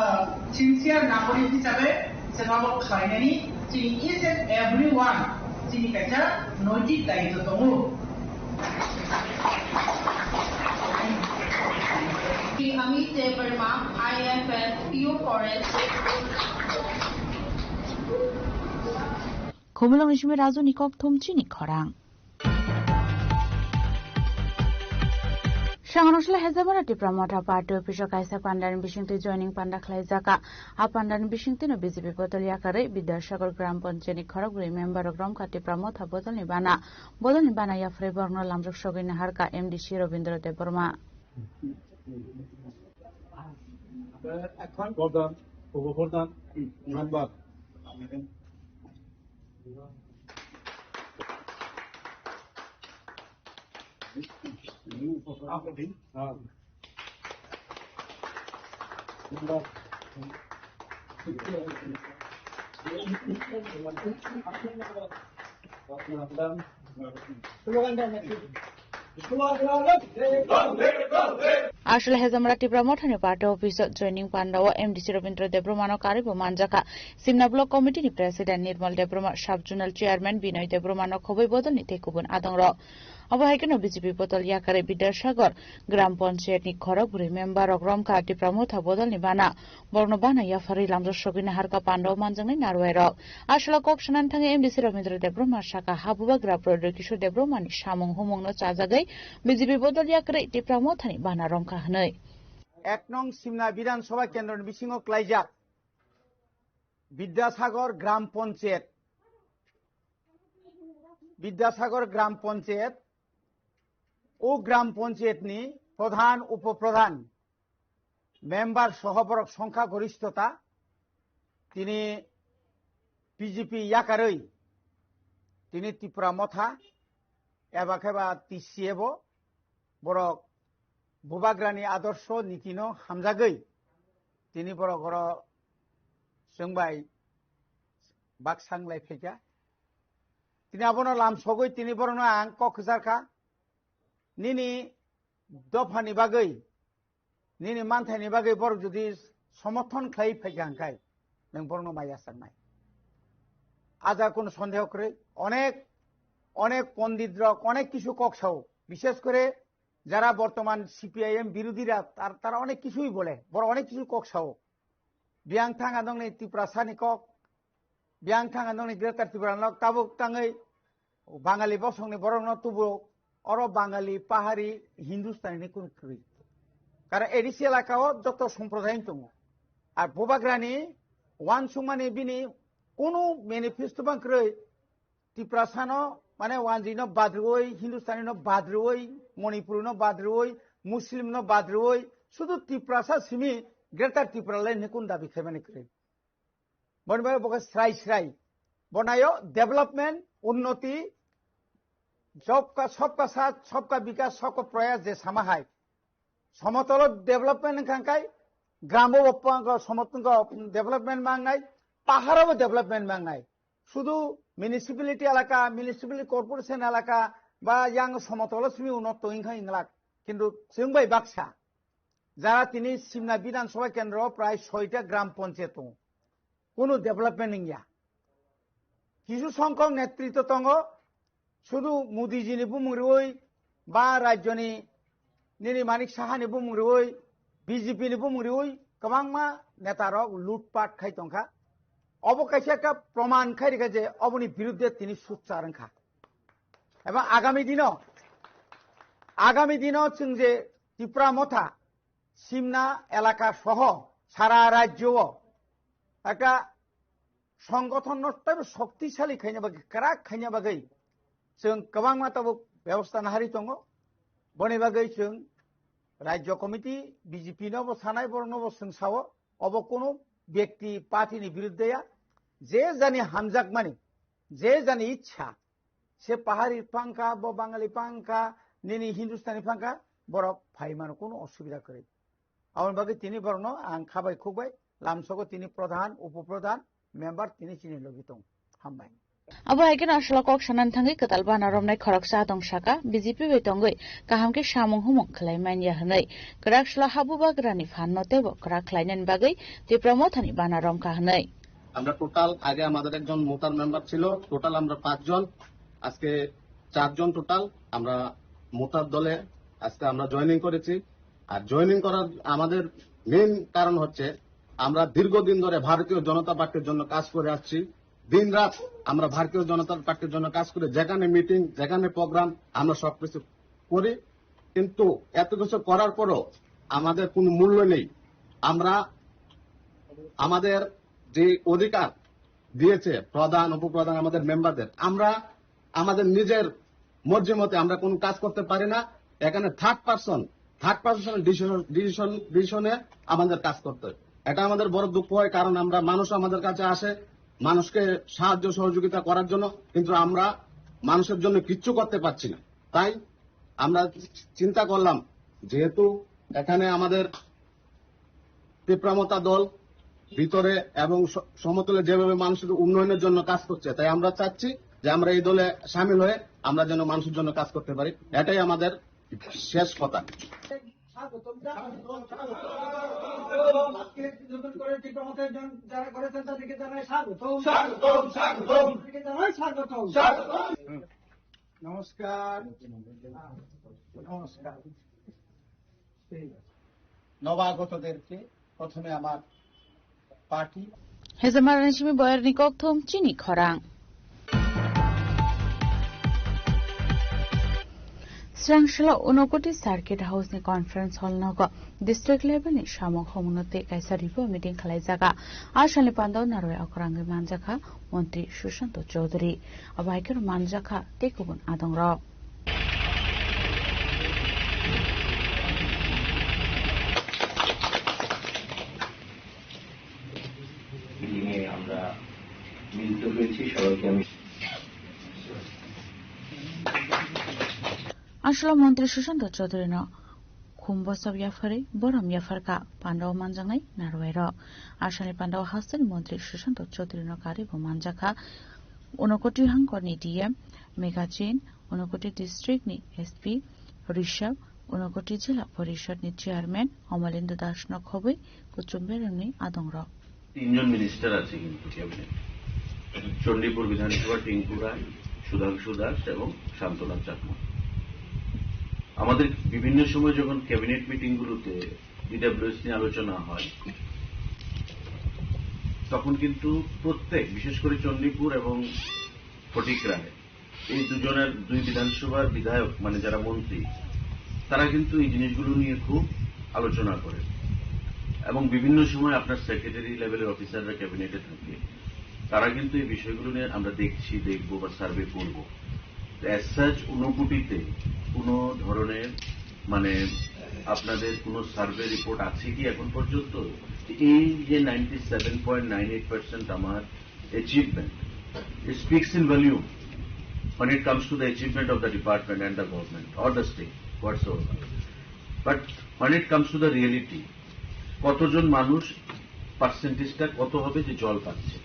sincere nagorik hisabe sebab kainai chini each and everyone chini kaca noitik daito tongo Amit Devarma, IFS, PO Forest. Komulang nisme razu nikok thumchini khorang. Shangarusla hezabana tipramota party official kaisa pandan bishingti joining panda khlaijaka a pandan bishingti no BJP potoliya kare Bidyasagar gram panchayat kharaguri member gram khati pramotha bodolni bana ya freborno lamruk sogine harka MDC Robindra Deborma এখন প্রধান উপপ্রধান member Asal hezamra tipramotha party office joining pandawa MDC Robindra Debromano karibo manjaka Simna block committee ni president Nirmal Debroma sub zonal chairman Binoy Debromano khoboi bodol ni tekubun adangro Abahaikan BJP potoliya kare Bidyasagar gram panchayat ni kharaguri member gram ka tipramotha bodol ni bana borno bana ya fari lamro sogine harka pandawa manjangai narwairok asala kok sanan thange MDC Robindra Debroma shaka habuba gra Kishore Debroma ni samung humung no chajagai BJP potoliya kare tipramotha ni bana rongka hanai এক নং সিমনা বিধানসভা কেন্দ্রের বিশিঙ্গ ক্লাইজাক বিদ্যাসাগর গ্রাম পঞ্চায়েত ও গ্রাম পঞ্চায়েত নি প্রধান উপপ্রধান member সহবরক সংখ্যা গরিষ্ঠতা তিনি BJP ইয়াকারই তিনি ত্রিপুরা মথা এবাকেবা তিসিয়েব বরক বুবাগ্রানি আদর্শ নীতিনো হামজাগৈ তিনি বড় বড় जोंबाय बाक्सांलाय फैजा তিনি আবনো লামসগৈ তিনি বরনো আং কখজারকা নিনি দফানি বাগৈ নিনি মানথাইনি বাগৈ বড় যদি সমর্থন খাই ফैजांखाय नों বরনো মাইয়া সানनाय আজা কোন সন্দেহ করে অনেক পণ্ডিতরক অনেক কিছু ককসাও বিশেষ করে যারা বর্তমান সিপিআইএম বিরোধীরা তারা অনেক কিছুই বলে বড় অনেক কিছু ককসাও বিয়াংথাং আদংনি ত্রিপুরাসানি কক বিয়াংথাং আদংনি গ্রেটার ত্রিপুরানক তাবুক তাঙৈ বাঙালি বসংনি বরং তুবু অর বাঙালি পাহাড়ি হিন্দুস্তানি কোন ক্রই কারণ এডিসি এলাকাও যত সম্প্রদায় দङ আর বোবাগ্রানি ওয়ান সুমানি বিনি কোনো ম্যানিফেস্টো বাংক্রই ত্রিপুরাসানো মানে ওয়ানজিনো বাদ্রুই হিন্দুস্তানিনো বাদ্রুই মণিপুরনো বাদ্রুই মুসলিমনো বাদ্রুই শুধু ত্রিপুরাসা সিমি গ্রেটার ত্রিপুরালাই নিকুন দাবি খাইবানি ক্রই বনবাই বকে স্রাই স্রাই বনাयो डेवलपमेंट उन्नति सबका साथ सबका विकास सबका प्रयास जे समाहाय समतल डेवलपमेंट खांखाय ग्रामो समतल डेवलपमेंट मांगनाय पाहाड़ो डेवलपमेंट मांगनाय शुधु म्यूनिसिपैलिटी एलाका म्यूनिसिपैलिटी कॉर्पोरेशन एलाका बा yang समतल सिमी उन्नत इंखा इंगलाक किन्तु जों बाय बाक्सा যারা তিনি সিমনা বিধানসভা কেন্দ্র প্রায় 6টা গ্রাম পঞ্চায়েত দं কোনো ডেভেলপমেন্ট ইয়া কিছু সংখ্যক নেতৃত্ব দङ শুধু মোদিজিनि बुंमुरै बा राज्यनि निनि मानिक साहानि बुंमुरै बीजेपीनि बुंमुरै गोबांमा नेतारक लुटपाट खाय दंखा अबकायसे का प्रमाण खायरिखा जे अबनि बिरुद्धे তিনি सुचारंखा এবং आगामी दिनाव जों जे त्रिपुरा मथा সিমনা এলাকা সহ সারা রাজ্য একটা সংগঠন শক্তিশালী খাইনা বাকি ক্রাক খাইনা বাকি जों गोबां माताबो व्यवस्था नाहारि दङ बनि बागै जों राज्य कमिटी बीजेपी नबो सानाय बरनबो जों सावो अब कोनो व्यक्ति पार्टीनि बिरुद्धया जे जानि हामजाक माने जे जानि इच्छा से पाहाड़ी पांका ब बांगाली पांका निनि हिंदुस्तानी पांका बर फाइमान कोनो असुविधा करे आवन बागै तिनि बरनो आं खाबाय खुबाय लामसगो तिनि प्रधान उपप्रधान मेम्बार तिनि चिनि लगी दं हामबाय अब आइगन असला कक सानान थांगै कताल बाना रमनाय खरकसा दं साका बीजेपी बेतंगै काहामके सामं हुमक खलाय मानिया हनै गराखसला हाबुबा ग्रानि फाननते ब गराखलायनेन बागै त्रिपुरामथानि बाना रम का हनै আমরা টোটাল আগে আমাদের একজন মোতার মেম্বার ছিল টোটাল আমরা 5 জন আজকে 4 জন টোটাল আমরা মোতার দলে আজকে আমরা জয়েনিং করেছি আর জয়েনিং করার আমাদের মেইন কারণ হচ্ছে আমরা দীর্ঘদিন ধরে ভারতীয় জনতা পার্টির জন্য কাজ করে আসছি दिन रात আমরা ভারতীয় জনতা পার্টির জন্য কাজ করে যেখানে মিটিং যেখানে প্রোগ্রাম আমরা সবকিছু করি কিন্তু এত কিছু করার পরও আমাদের কোনো মূল্য নেই আমরা আমাদের যে অধিকার দিয়েছে প্রধান উপপ্রধান আমাদের মেম্বারদের আমরা আমাদের নিজের মর্জি মতে আমরা কোনো কাজ করতে পারি না এখানে থার্ড পারসন ডিসিশনে আমাদের কাজ করতে এটা আমাদের বড় দুঃখ হয় কারণ আমরা মানুষ আমাদের কাছে আসে মানুষকে সাহায্য সহযোগিতা করার জন্য কিন্তু আমরা মানুষের জন্য কিচ্ছু করতে পারছি না তাই আমরা চিন্তা করলাম যেহেতু এখানে আমাদের ত্রিপুরামতা দল ভিতরে এবং সমতলে যেভাবে মানুষের উন্নয়নের জন্য কাজ করছে তাই আমরা চাচ্ছি যে আমরা এই দলে শামিল হয়ে আমরা যেন মানুষের জন্য কাজ করতে পারি এটাই আমাদের শেষ কথা নমস্কার নমস্কার নবাগতদেরকে প্রথমে আমার পার্টি হেজামারানিসিমি বয়ারনি ককথম চিনি খরাং Srangshala Unokoti Circuit House ni conference hall nogo district level ni samok homunate kaisa ripo meeting khalai jaga ashali pandau naroi akrang manjaka মন্ত্রী সুশান্ত চৌধুরী আবাইকের মানজাখা টেকুবন আদংরা আমরা মিলিত হয়েছি সবাইকে আমি আসলে মন্ত্রী সুশান্ত চৌধুরী ন খুম্বসব ইয়াফারে বরম ইয়াফারকা পান্ডাও মানজাঙাই নারওয়াইর আসানি পান্ডাও হাসেন মন্ত্রী সুশান্ত চৌধুরী ন কারিব মানজাখা 29 হাংকরনি ডিএম মেগাচিন 29 ডিস্ট্রিক্ট নি এসপি ঋষভ 29 জেলা পরিষদ নি চেয়ারম্যান অমলেন্দু দাস ন খবই কুচুম্বেরনি আদংর তিনজন মিনিস্টার আছে কিন্তু ক্যাবিনেট চণ্ডীপুর বিধানসভা টিঙ্কু রায় সুধাংশু দাস এবং শান্তনাথ চাকমা আমাদের বিভিন্ন সময় যখন ক্যাবিনেট মিটিংগুলোতে ডিডব্লিউএস নিয়ে আলোচনা হয় তখন কিন্তু প্রত্যেক বিশেষ করে চণ্ডীপুর এবং ফটিক রায় এই দুজনের দুই বিধানসভার বিধায়ক মানে যারা মন্ত্রী তারা কিন্তু এই জিনিসগুলো নিয়ে খুব আলোচনা করে এবং বিভিন্ন সময় আপনার সেক্রেটারি লেভেলের অফিসাররা ক্যাবিনেটে থাকে তারা কিন্তু এই বিষয়গুলো নিয়ে আমরা দেখছি দেখব বা সার্ভে করব অ্যাজ সাচ ঊনকোটিতে কোন ধরনের মানে আপনাদের কোনো সার্ভে রিপোর্ট আছে কি এখন পর্যন্ত? এই যে 97.98% আমার achievement, it speaks in volume when it comes to the achievement of the department and the government or the state whatsoever. But when it comes to the reality, কতজন মানুষ পার্সেন্টেজটা কত হবে যে জল পাচ্ছে?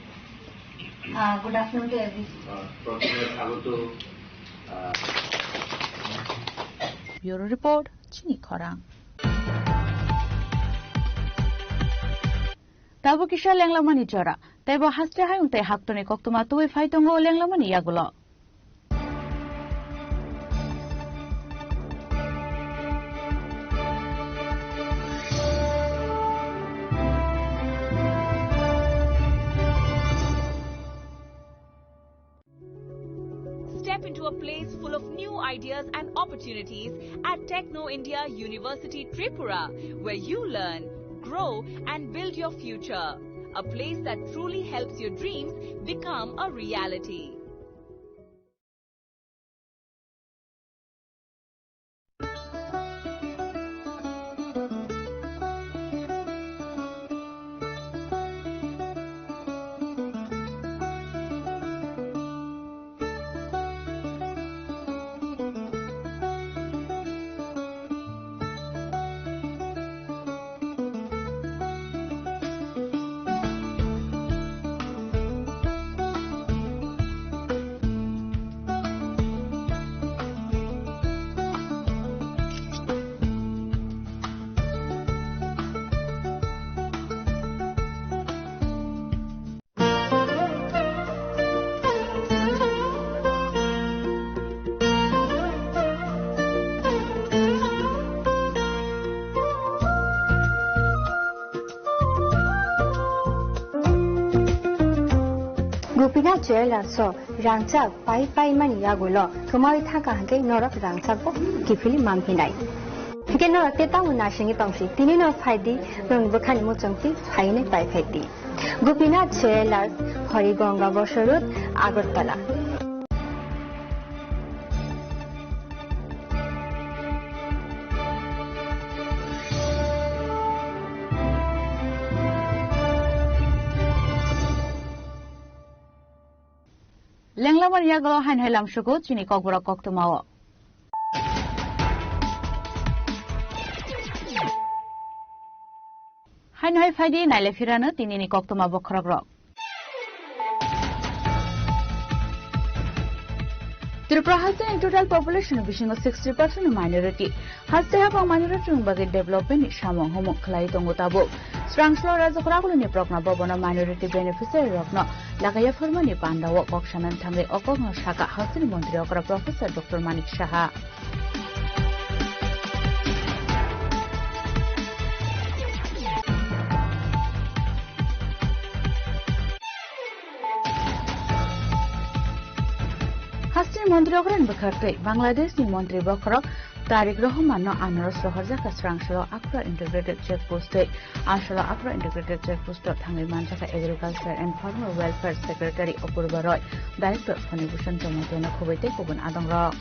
Good afternoon to everyone. Bureau Report, Chini Khorang. Tabo kisha lenglamani chora. Tabo haste hai unte haktone koktuma tuwe faitongo lenglamani yagulo. Step into a place full of new ideas and opportunities at Techno India University Tripura, where you learn, grow and build your future. A place that truly helps your dreams become a reality. Gupina Jela so Rangcha Pai Mani Yagulo, Tomari Taka Hake Norak Rangchako, Kifili Mampinai. Again, no Teta Unashing Tongsi, Tinino Fidi, Rung Bukanimu Chongti, Haine Pai Fedi. Gupina Jela, Horigonga Bosharut, Agotala. Lenglaman yagulo hain helam shuku, Chini Kokbura Koktumao. Hain Hai Fadi, Nailefirana, Tinini Koktuma Bokragro. Tripura has a total population of 60% minority. Has to have a minority bucket development Shamon Homo Klaitongotabo. Strangslo Razakrakuni Prokna Bobona minority beneficiary of no Lakaya Formani Panda Walk Auction and Tangi Okong Shaka Housing Montreal Professor Dr. Manik Shaha. Hastin Montreal Bakarte, Bangladesh in Montreal Bakrok, Tariq Rahman no Anoros Rohazaka Strangslo Accra Integrated Checkpost, Ashla Accra Integrated Checkpost, Tangi Manchaka Agriculture and Farmer Welfare Secretary Opurba Roy, Director of Contribution to Montana Kovete Koban Adamra.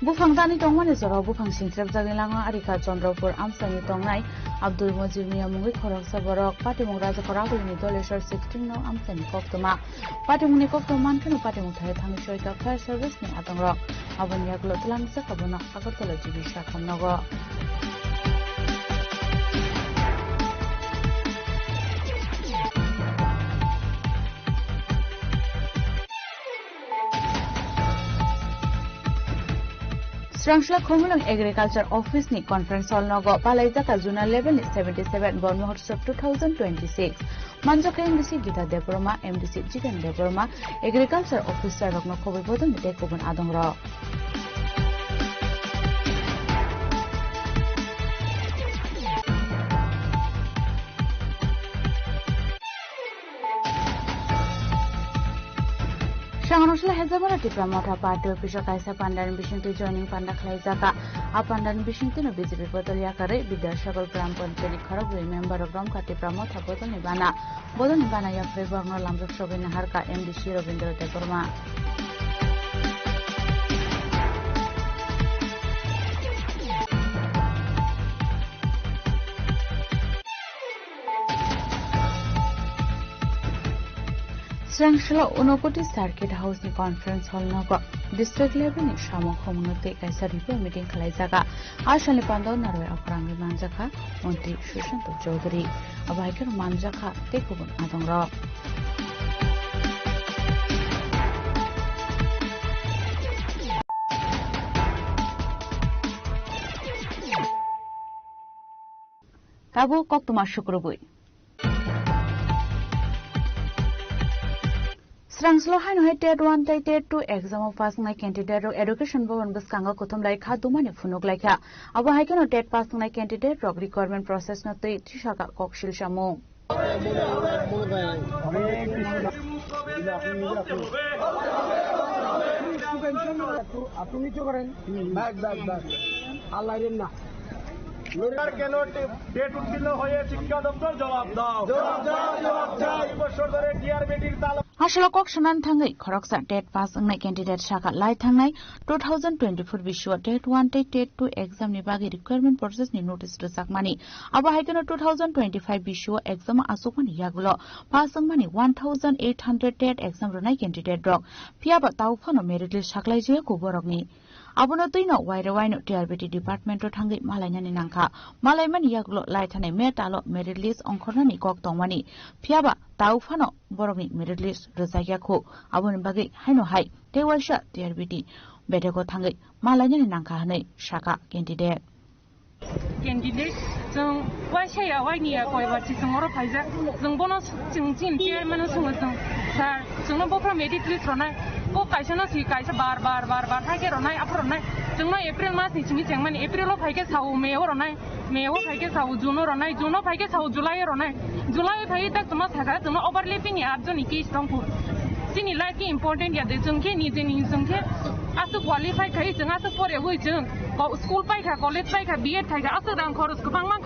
Bufang Tani Tongman is a Bufang Sintrep Zagilanga Arika Chondrapur Amsani Tongai Abdul Mujib Miyamungi Korok Sabarok Patimung Raja Korakul Nidoleshar 16 no Amsani Koktuma Patimuni Koktuman Kanu Patimutai Tangishoika Fire Service Ni Atangrok Abanya Glotlan Sakabuna Akotola Jibisha Kamnago. Strangsla Khomulong Agriculture Office ni Conference Hall Nogo Palaizaka Zona Level 77 Bormohotsov 2026 Manjoka MDC Gita Debroma MDC Jigan Debroma Agriculture Officer Rokno Kobe Bodon de Koban Adongro Shangano Srangsla Hezabana Tipra Mota Party Official Kaisa Pandan Bishing to joining Panda Klaizaka, a Pandan Bishing to BJP Potoliakare, Bidar Shakal Gram Ponteli Karabu, member of Romka Tipra Mota Botonibana, Botonibana Yafreva Lamb Shobin Harka, MDC Ravindra Tekurma. Srangsla Unokoti Circuit House ni Conference Hall Nogo District level ni Shamo Community Kaisa Review Meeting Kalaizaga Ashali Pando Narwe Akrangi Manjaka Monti Shushanto Chaudhary Abaikar Manjaka Tekubun Adongra Tabu Koktuma Shukrubui Srangslo Haino Ted 1 Ted 2 exam of passing like candidate education board Buskanga Kutum like Hadumani Funuk like her. Our Haikano Ted passing like candidate rock requirement process not the Tishaka Kokshil Shamo. Date উত্তীর্ণ হয়ে শিক্ষা দপ্তর জবাব দাও বছর ধরে টিআরবিটির তালা Ashalokok Shanan Tangai, Koroksa Ted Pass and my candidate Shaka Lai Tangai, 2024 Vishua Ted 1 Ted 2 exam Nibagi requirement process ni notice to Sakmani. Aba Haikano 2025 Vishua exam Asukani Yagulo, Passang money 1,800 Ted exam Runai candidate drop. Piaba Taufano merit list Shaklai Kuborogni. Abonotino, wide wine TRBT department of Tangai Malayan in Anka, Malayan Yagulo Laitane Metalo merit list on Korani Kok Tongwani. Piaba Taufano Borogni merit list. Rezayako, Abun Bagi, Hino Hai, they were shot, TRBT, better go Tangi, Malayan and Nankane, Shaka, candidate. Candidate, so why say I want you to some more Pfizer, some bonus, some chairman, sir, some of them made it list on night. Go Kaisana see Kaisa bar, Hiker on night, upper night, some April month is missing when April of Hikers how May or night, May of Hikers how Juno or night, Juno Hikers how July or night, July of Hikers must have no overlapping yards on Iki Stoneful. Sini like important yet the Junke needs in Junke. As to qualify Kais and as for a region, school bike, college bike, BA Tiger, after down chorus, Kupanga,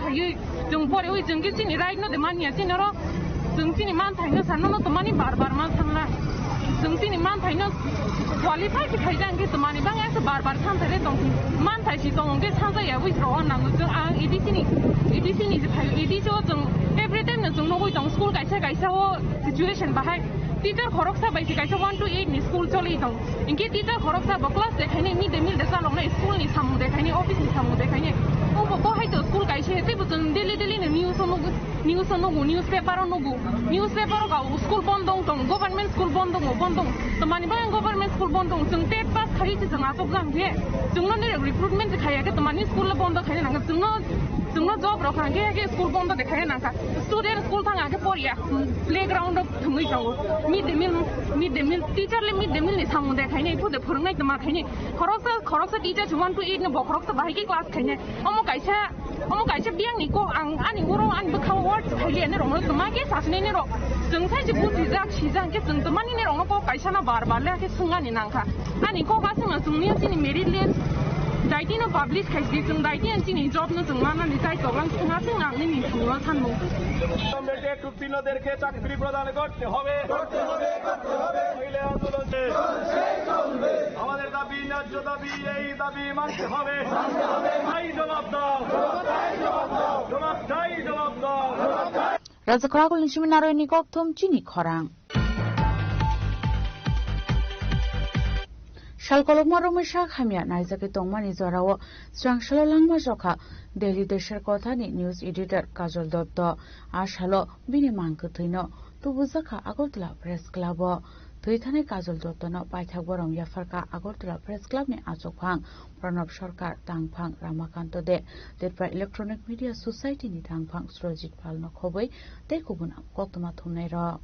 Jung for a region, getting right now the money as in a row. Junkin Mountainers are not the money barbar Mountain. Junkin Mountainers qualify to Kaijan get the money bang as a barbar Santa Mountain. She don't get Santa withdraw on every time there's no way down school. I said I saw situation behind. Teacher Horoksa by 1 to 8 in school Jolito. In case teacher Horoksa class, they can meet the mill the salon school in some the kind of office in some the kind of go high to school. I say, daily news on newspaper on newspaper school bondong, government school bondong, the Maniban government school bondong, some dead pass cases and Asokam here. Do not recruitment the Kayaka, the money school bondong, do not job of school bondong the Kayanaka. Student school Tangaporia, playground of Tomato. Meet the mill, teacher, meet the mill is some that can put the Purnak the Makani. Korosa teachers want to eat in the Bokrosa Bahiki class. Omokaisa Bianiko and Aniguro and become words and almost the market as Nero. Sometimes you put his actions and get the money in Omoko Kaisana Barba, like a Sungan in Anka. Aniko Hassan and Sunil in Meridland. Daitino published cases and Daitian in job and man and the title of nothing and in Tuano. to Pinoderke, Chakri Brother got the Hove, আমাদের দাবি ন্যায্য দাবি এই দাবি মানতে হবে জবাব দাও জবাব দাও Razakrakul Nishiminaro Nikok Tom Chini Korang Shalkolomaro Mishak Hamia Naizaki Tomani Zorawa Strangshalo Langmajoka Daily Desher Kotani News Editor Kajol Dotto Ashalo Binimankutino Tubuzaka Agotla Press Club Tuitane Kajol Dotto no Paithagoram Yafarka Agotla Press Club ni Ajokpang Pranab Sarkar Tangpang Ramakanto de Detpa Electronic Media Society ni Tangpang Strojit Palno Khoboi de Kubuna Kotuma Thumnero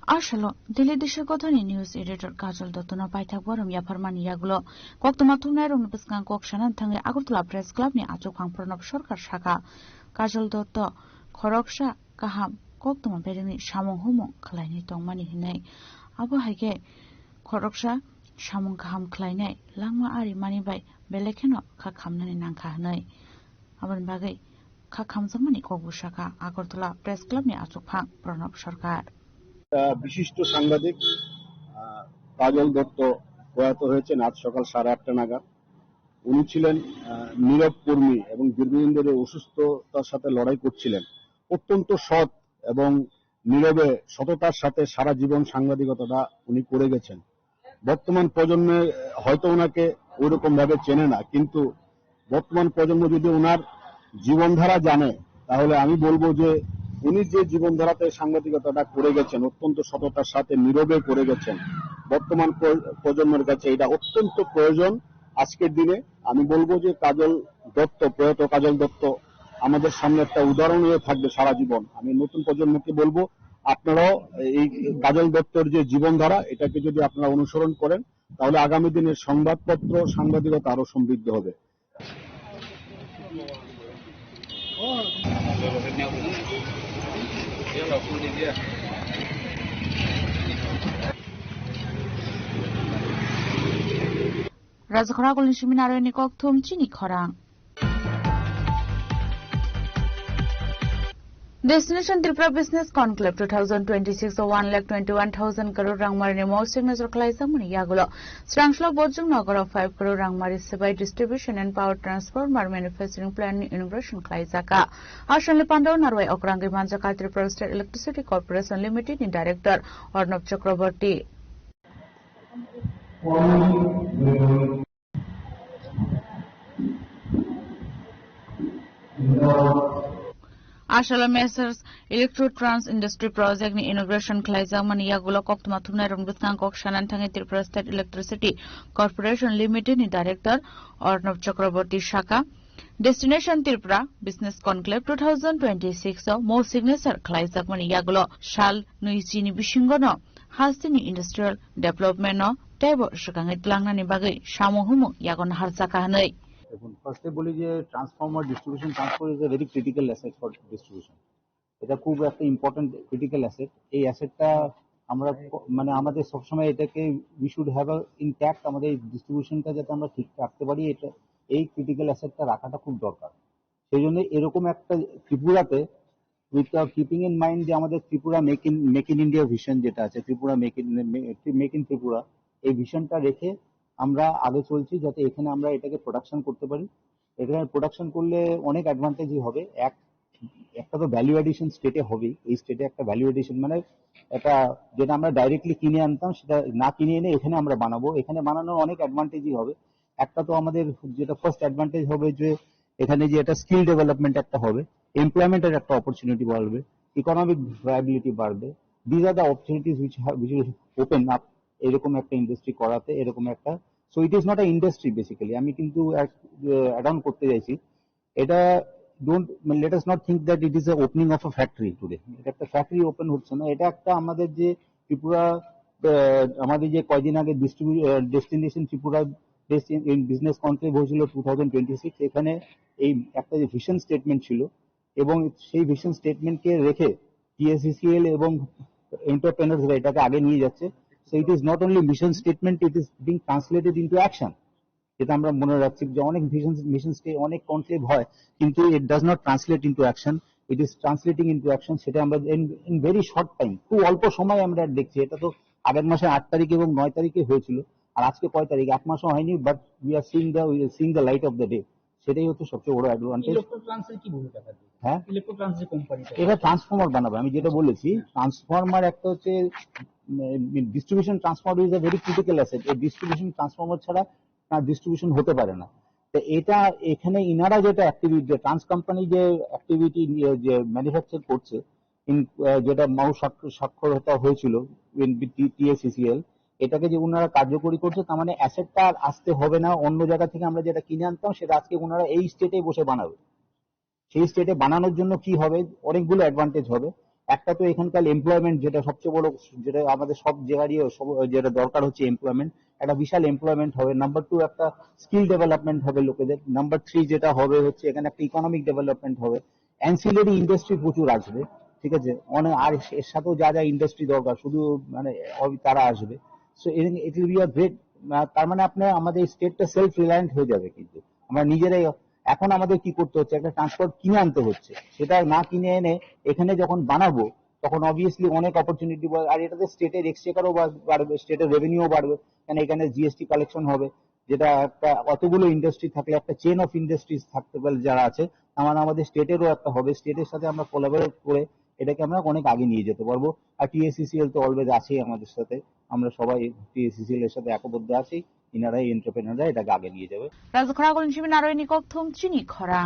Ashalo, Delhi Dishagodani News Editor Kajal Dotona Paita Borum Yaparman Yagulo, Koktomatumna Piskan Kokshanan Tangi Agutla Press Club ni Achopang Pranab Shorkar Shaka, Kajal Dotto, Koroksha, Kaham, Koktoma Bedini, Shamon Humo, Kalani Tongmani Hine, Abu Hage, Koroksha, Shamon Kaham Kleine, Langma Ari Mani by Belekeno, Kakamnani Nankahanai, Aban Bagay, Kakam Zamani Kobushaka, Agutla Press Club ni Achopang Pranab Shorkar. বিশিষ্ট সাংবাদিক কাজল দত্ত প্রয়াত হয়েছেন আজ সকাল 8:30 নাগাদ। উনি ছিলেন নীরব কর্মী এবং দীর্ঘদিন ধরে অসুস্থতার সাথে লড়াই করছিলেন। অত্যন্ত সৎ এবং নীরবে সততার সাথে সারা জীবন সাংবাদিকতাটা উনি করে গেছেন। বর্তমান প্রজন্মে হয়তো ওনাকে ওইরকম ভাবে চেনে না, কিন্তু বর্তমান প্রজন্ম যদি ওনার জীবনধারা জানে তাহলে আমি বলবো যে উনি যে জীবনধারাতে সাংবাদিকতাটা করে গেছেন, অত্যন্ত সততার সাথে নীরবে করে গেছেন, বর্তমান প্রজন্মের কাছে এটা অত্যন্ত প্রয়োজন। আজকের দিনে আমি বলবো যে কাজল দত্ত, প্রয়াত কাজল দত্ত আমাদের সামনে একটা উদাহরণ হয়ে থাকবে সারা জীবন। আমি নতুন প্রজন্মকে বলবো আপনারাও এই কাজল দত্তর যে জীবনধারা এটাকে যদি আপনারা অনুসরণ করেন তাহলে আগামী দিনের সংবাদপত্র সাংবাদিকতা আরো সমৃদ্ধ হবে। Razakora Golin Seminary ni Koktum Chini Korang. Destination Tripura Business Conclave 2026 of 1,21,000 crore rangmari more signature Klaisa Muni Yagulo. Strangslo Bojung Nagar of 5 crore rangmari Sibai distribution and power transformer manufacturing plant inauguration Klaisaka. Ashanli Pandau Narway Okrangi Manjaka Tripura State Electricity Corporation Limited in Director Arnab Chakraborty. Ashala Messers Electrotrans Industry Project ni inauguration Klaisa Mani Yagulo Koktuma Thumna Rumbiskan Kokshanan Tangi Tripura State Electricity Corporation Limited ni Director Arnab Chakraborty Shaka. Destination Tripura Business Conclave 2026 of more signature Klaisa Mani Yagulo Shal Nuichini Bishingono Hastini Industrial Development no Tebo Shakangit Langnani Bagay Shamohumu Yagon Harzakahanai. দেখুন, ফার্স্টে বলি যে transformer distribution transfer is a very critical asset for distribution. এটা খুব একটা important critical asset. এই অ্যাসেটটা আমরা মানে আমাদের সবসময় এটাকে we should have a intact, আমাদের ডিস্ট্রিবিউশনটা যাতে আমরা ঠিক রাখতে পারি, এটা এই ক্রিটিক্যাল অ্যাসেটটা রাখাটা খুব দরকার। সেই জন্য এরকম একটা ত্রিপুরাতে উইথ কিপিং ইন মাইন্ড যে আমাদের Tripura make in India vision যেটা আছে, ত্রিপুরা মেক ইন ত্রিপুরা, এই ভিশনটা রেখে আমরা আগে চলছি যাতে এখানে আমরা এটাকে প্রোডাকশন করতে পারি। এখানে প্রোডাকশন করলে অনেক অ্যাডভান্টেজই হবে। একটা তো ভ্যালু এডিশন স্টেটে হবেই। এই স্টেটে একটা ভ্যালু এডিশন মানে এটা যেটা আমরা ডাইরেক্টলি কিনে আনতাম সেটা না কিনে এনে এখানে আমরা বানাবো। এখানে বানানোর অনেক অ্যাডভান্টেজই হবে। একটা তো আমাদের যেটা ফার্স্ট অ্যাডভান্টেজ হবে যে এখানে যে একটা স্কিল ডেভেলপমেন্ট একটা হবে, এমপ্লয়মেন্টের একটা অপরচুনিটি বাড়বে, ইকোনমিক ভায়াবিলিটি বাড়বে। These are the opportunities which open up এরকম একটা ইন্ডাস্ট্রি করাতে, এরকম একটা। So it is not a industry basically. আমি কিন্তু অ্যাড অন করতে চাইছি এটা, don't let us not think that it is a opening of a factory today. এটা একটা ফ্যাক্টরি ওপেন হচ্ছে না, এটা একটা আমাদের যে ত্রিপুরা, আমাদের যে কয়দিন আগে ডেস্টিনেশন ত্রিপুরা বিজনেস কনক্লেভ হয়েছিল 2026, এখানে এই একটা যে ভিশন স্টেটমেন্ট ছিল এবং সেই ভিশন স্টেটমেন্টকে রেখে TSECL এবং এন্টারপ্রেনার্সরা এটাকে আগে নিয়ে যাচ্ছে। So it is not only mission statement, it is being translated into action. যেটা আমরা মনে রাখছি যে অনেক মিশন অনেক কনক্লেভ হয় কিন্তু it does not translate into action, it is translating into action। সেটা আমরা in very short time, খুব অল্প সময় আমরা দেখছি। এটা তো আগের মাসে 8 তারিখ এবং 9 তারিখে হয়েছিল, আর আজকে কয় তারিখ, 1 মাসও হয়নি, but we are seeing the light of the day। সেটাই হচ্ছে সবচেয়ে বড় অ্যাডভান্টেজ। ইলেকট্রোট্রান্সের কি ভূমিকা থাকবে? হ্যাঁ, ইলেকট্রোট্রান্স যে কোম্পানি, এটা ট্রান্সফর্মার বানাবে। আমি যেটা বলেছি ট্রান্সফর্মার একটা হচ্ছে distribution transformer is a very critical asset. এই ডিস্ট্রিবিউশন ট্রান্সফর্মার ছাড়া ডিস্ট্রিবিউশন হতে পারে না। তো এটা এখানে ইনারা যেটা অ্যাক্টিভিটি, ট্রান্স কোম্পানি যে অ্যাক্টিভিটি যে ম্যানুফ্যাকচার করছে, যেটা মাউ স্বাক্ষরতা হয়েছিল TSECL, এটাকে যে ওনারা কার্যকরী করছে, তার মানে অ্যাসেটটা আর আসতে হবে না অন্য জায়গা থেকে। আমরা যেটা কিনে আনতাম সেটা আজকে ওনারা এই স্টেটে বসে বানাবে। সেই স্টেটে বানানোর জন্য কি হবে, অনেকগুলো অ্যাডভান্টেজ হবে। একটা তো এখানকার এমপ্লয়মেন্ট, যেটা সবচেয়ে বড়, যেটা আমাদের সব জায়গারই যেটা দরকার হচ্ছে এমপ্লয়মেন্ট, একটা বিশাল এমপ্লয়মেন্ট হবে। নাম্বার 2 একটা স্কিল ডেভেলপমেন্ট হবে লোকেদের। নাম্বার 3 যেটা হবে হচ্ছে এখানে একটা ইকোনমিক ডেভেলপমেন্ট হবে। অ্যান্সিলারি ইন্ডাস্ট্রি প্রচুর আসবে, ঠিক আছে, অনেক। আর এর সাথেও যা যা ইন্ডাস্ট্রি দরকার শুধু মানে তারা আসবে। So it will be a great, তার মানে আপনার আমাদের স্টেটটা সেলফ রিলায়েন্ট হয়ে যাবে। কিন্তু আমরা নিজেরাই এখন আমাদের কি করতে হচ্ছে, একটা ট্রান্সপোর্ট কিনে আনতে হচ্ছে, সেটা না কিনে এনে এখানে যখন বানাবো তখন অবভিয়াসলি অনেক অপরচুনিটি, আর এটাতে স্টেটের এক্সচেকারও বাড়বে, স্টেটের রেভিনিউ বাড়বে, কারণ এখানে জিএসটি কালেকশন হবে, যেটা একটা অতগুলো ইন্ডাস্ট্রি থাকলে একটা চেন অফ ইন্ডাস্ট্রিজ থাকতে পারে যারা আছে, আমাদের স্টেটেরও একটা হবে। স্টেটের সাথে আমরা কোলাবোরেট করে এটাকে আমরা অনেক আগে নিয়ে যেতে পারবো। আর টিএসসিসিএল তো অলওয়েজ আছেই আমাদের সাথে, আমরা সবাই টিএসসিসিএল এর সাথে একবদ্ধ আছি, ইনারাই এন্টারপ্রেনাররা এটাকে আগে নিয়ে যাবে। রাজখরাগুলিন সিমিন আরো নিকক থুম চিনি খরা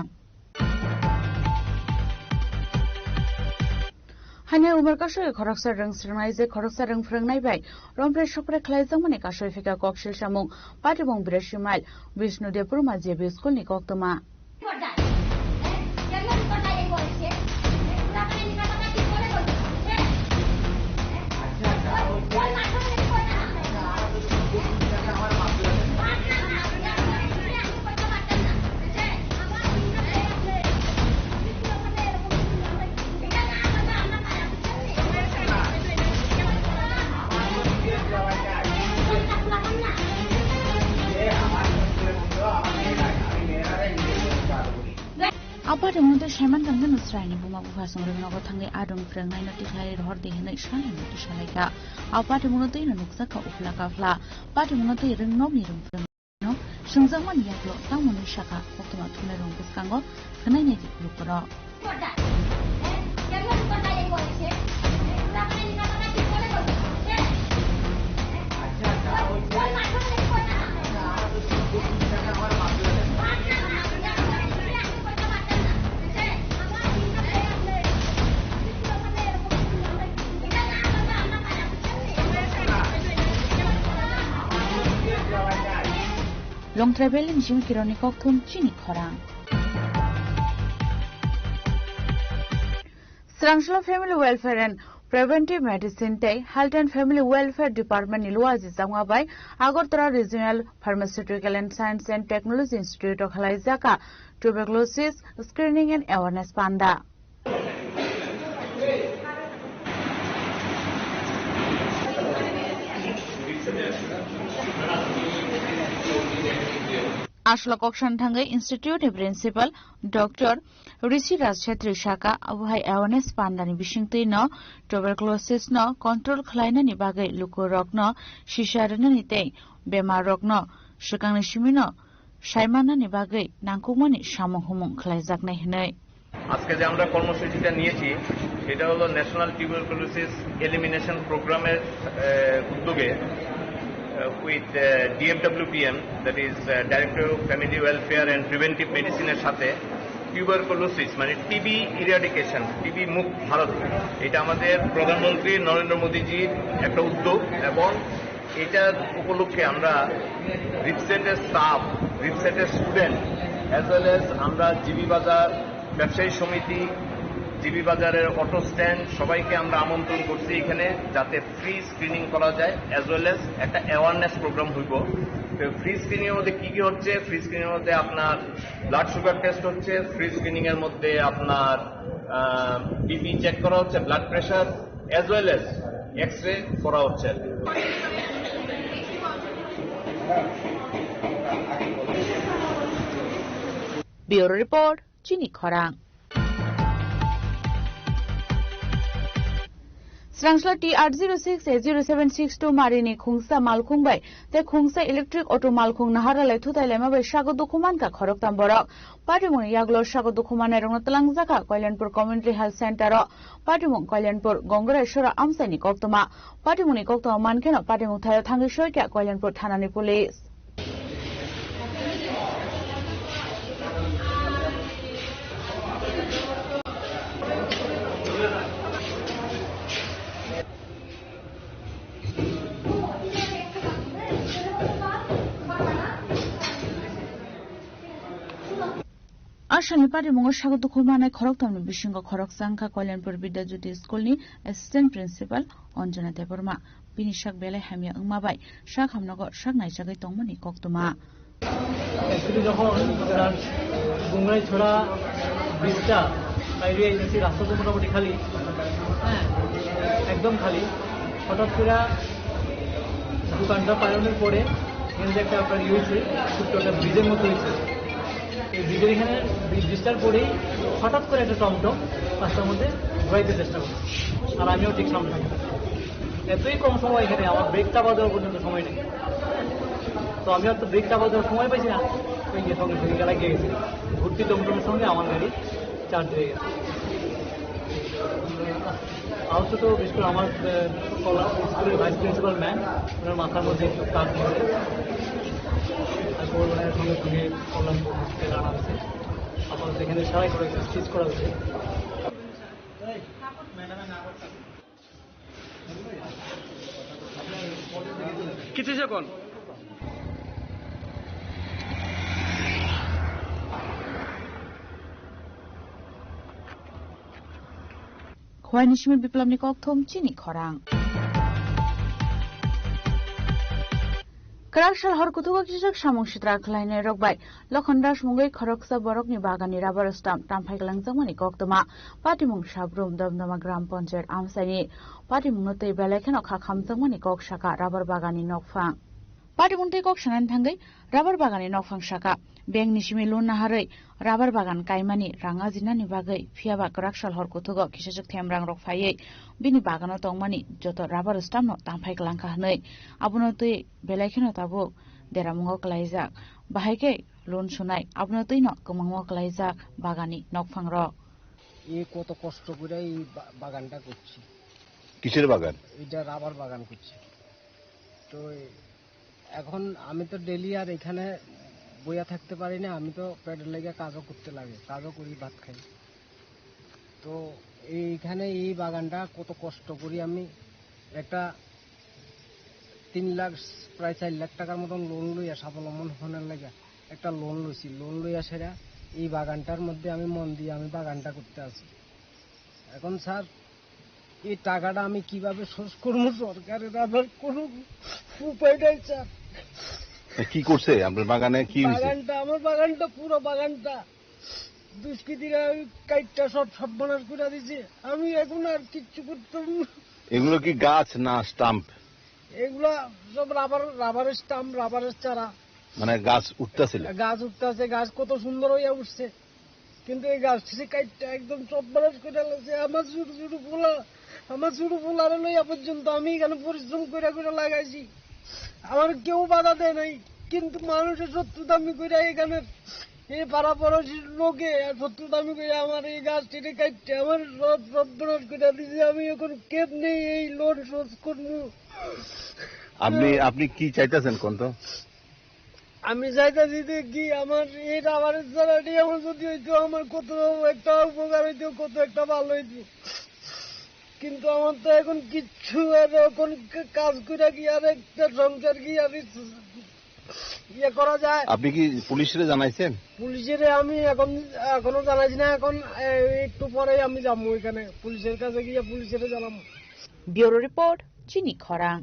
হানে উমার কাশয় খরকসা রং স্রংনাই যে খরকসা রং ফ্রংনাই বাই রমপ্রে সকরে খ্লাইজং মানে কাশয় ফিকা ককশিল সামুং পাটিবং বিরাশিমাইল বিষ্ণুদেবপুর মাঝে স্কুল নি কক্তমা Apa demo tu seman tangga nusrai ni buma buka sumber mengaku tangga adung frengai nanti hari rohor deh hendak shani nanti shalai ka. Apa demo tu ini nuksa ka ufla ka fla. Apa demo tu ini nom ni rum freng no. Sungzaman ya lo tang manusia ka waktu mak kena rum kuskango kena ni di lukuro. Long traveling sim kironi kok thum chini khorang. Srangshla Family Welfare and Preventive Medicine Day Health and Family Welfare Department Ilwazi Zamgabai Agartala Regional Pharmaceutical and Science and Technology Institute of Halaizaka Tuberculosis Screening and Awareness Panda. Ashla Kokshan Thangai Institute Principal Dr. Rishi Raj Chetri Shaka Abuhai Awareness Pandani Bishingti no Tuberculosis no Control Klaina ni Bagai Luko Rock no Shisharana ni Te Bema Rock no Shukang Shimino Shaimana ni Bagai Nankumani Shamong Humong Klaizak Nahinai. আজকে যে আমরা কর্মসূচিটা নিয়েছি সেটা হলো national tuberculosis elimination প্রোগ্রামের উদ্যোগে with DFWPM, that is Director of Family Welfare and Preventive Medicine এর সাথে টিউবারকুলোসিস মানে টিবি ইরাডিকেশন, টিবি মুক্ত ভারত, এটা আমাদের প্রধানমন্ত্রী নরেন্দ্র মোদীজির একটা উদ্যোগ এবং এটার উপলক্ষে আমরা রিপসেটের স্টাফ, রিপসেটের স্টুডেন্ট অ্যাজ ওয়েল এজ আমরা জিবি বাজার ব্যবসায়ী সমিতি, জিবি বাজারের অটো স্ট্যান্ড সবাইকে আমরা আমন্ত্রণ করছি এখানে যাতে ফ্রি স্ক্রিনিং করা যায় অ্যাজ ওয়েল এজ একটা অ্যাওয়ারনেস প্রোগ্রাম হইব। তো ফ্রি স্ক্রিনিং এর মধ্যে কি কি হচ্ছে, ফ্রি স্ক্রিনিং এর মধ্যে আপনার ব্লাড সুগার টেস্ট হচ্ছে, ফ্রি স্ক্রিনিং এর মধ্যে আপনার বিপি চেক করা হচ্ছে, blood pressure as well as x-ray করা হচ্ছে। Bureau Report Chini Khorang. Srangshla T806A0762 Marini Khungsa Malkhungbai te Khungsa Electric Auto Malkhung Naharalai Thutailema bai Shago Dokuman ka Khorok Tamborok Patimon Yaglo Shago Dokuman Erong Talangjaka Koilanpur Community Health Center Patimon Koilanpur Gongoreshwara Amsani Koktoma Patimoni Koktoma Mankeno Patimon Thayo Thangi Shoika Koilanpur Thanani Police. Krashal Party Mungo Shago Kumana Koroktam Bishingo Korok Sanka Kolanpur Vidajuti School ni Assistant Principal Onjana Deborma. Bini Shak Bele Hamia Umabai, Shak Hamnago Shak Naishagai Tomoni Koktuma. Actually, যখন গুঙ্গাই ছড়া ব্রিজটা বাইরে এসেছি রাস্তা তো মোটামুটি খালি, হ্যাঁ একদম খালি। হঠাৎ করে দোকানটা পালনের পরে এখানে যে একটা আপনার হয়েছে ছোট্ট একটা ব্রিজের মতো হয়েছে। এই ব্রিজের এখানে ব্রিজটার পরেই হঠাৎ করে একটা টমটম রাস্তার মধ্যে ঘোরাইতে চেষ্টা করছে, আর আমিও ঠিক সামনে। এতই কম সময় এখানে আমার ব্রেকটা বাজার পর্যন্ত সময় নেই, তো আমি হয়তো ব্রেকটা বাজার সময় পাইছি না, ওই যে সঙ্গে সঙ্গে গেলা গিয়ে গেছি ভর্তি টমটমের সঙ্গে আমার গাড়ি চার্জ হয়ে গেছে। আহত তো বিশেষ করে আমার স্কুলের ভাইস প্রিন্সিপাল ম্যাম, ওনার মাথার মধ্যে একটু কাজ করে, তারপর ওনার সঙ্গে সঙ্গে কল্যাণপুর হসপিটালে আনা হয়েছে, আপাতত এখানে সারাই করে স্টিচ করা হয়েছে। কিছু যখন Khoinishmi Biplamni Kokthom Chini Khorang. Krashal Horkutuga Kishak Shamung Shitra Kleine Rogbai, Lokondash Mungai Koroksa Borokni Bagani Rubber Stamp, Tampailang Zamani Koktoma, Patimung Shabrum Domdoma Gram Poncher Amsani, Patimunote Belekan Okakam Zamani Kok Shaka, Rubber Bagani Nokfang. Patimunte Kok Shanan Tangai, Rubber Bagani Nokfang Shaka, Beng Nishimi Luna Hare, Rubber Bagan Kaimani, Rangazinani Bagai, Fiaba Krashal Horkutuga Kishak Temrang Rokfaye, Bini Bagano Tongmani, Joto Rubber Stamp, Tampailanka Nei, Abunote Belekan Tabu, Deramungo Klaizak, Bahake, Lun Sunai, Abnotino, Kumango Klaizak, Bagani, Nokfang Rock. এই কত কষ্ট করে এই বাগানটা করছি। কিসের বাগান? এটা রাবার বাগান করছি। তো এখন আমি তো ডেইলি আর এখানে বইয়া থাকতে পারি না, আমি তো পেটের লেগে কাজও করতে লাগে, কাজও করি, ভাত খাই। তো এইখানে এই বাগানটা কত কষ্ট করি আমি, একটা 3 লাখ প্রায় 4 লাখ টাকার মতন লোন লইয়া স্বাবলম্বন হওয়ার লাগে একটা লোন লইছি। লোন লইয়া সেরা এই বাগানটার মধ্যে আমি মন দিয়ে আমি বাগানটা করতে আছি। এখন স্যার এই টাকাটা আমি কিভাবে শোধ করবো, সরকারের আমার কোনো উপায় নাই স্যার। কি করছে আপনার বাগানে? কি বাগানটা, আমার বাগানটা, পুরো বাগানটা দুষ্কৃতীরা কাইটটা সব সর্বনাশ করে দিছে। আমি এখন আর কিচ্ছু করতাম না। এগুলো কি গাছ না স্টাম্প? এগুলা সব রাবারের স্টাম্প, রাবারের চারা। মানে গাছ উঠতেছিল? গাছ উঠতেছে, গাছ কত সুন্দর হইয়া উঠছে, কিন্তু এই গাছ কাইটটা একদম সর্বনাশ করে দিয়েছে। আমার ছোট ফুলারে লইয়া পর্যন্ত আমি এখানে পরিশ্রম করে করে লাগাইছি, আমার কেউ বাধা দেয় নাই, কিন্তু মানুষের শত্রুতামি করে এখানে এই পাড়াপড়শির লোকে শত্রুতামি করে আমার এই গাছ টেনে কাটতে আমার সব সর্বনাশ করে দিয়েছে। আমি এখন কেপ নেই এই লোন শোধ করবো। আপনি কি চাইতেছেন কোন? তো আমি চাইতেছি যে কি আমার এই রাবারের চারাটি আমার যদি হইতো আমার কত একটা উপকার হইতো, কত একটা ভালো হইতো, কিন্তু আমার তো এখন কিচ্ছু আর এখন কাজ করে কি আর একটা সংসার কি আর ইয়ে করা যায়। আপনি কি পুলিশে জানাইছেন? পুলিশের আমি এখনো জানাইছি না, এখন একটু পরে আমি যাবো এখানে পুলিশের কাছে গিয়ে পুলিশের জানাবো। ব্যুরো রিপোর্ট, চিনি খরাং।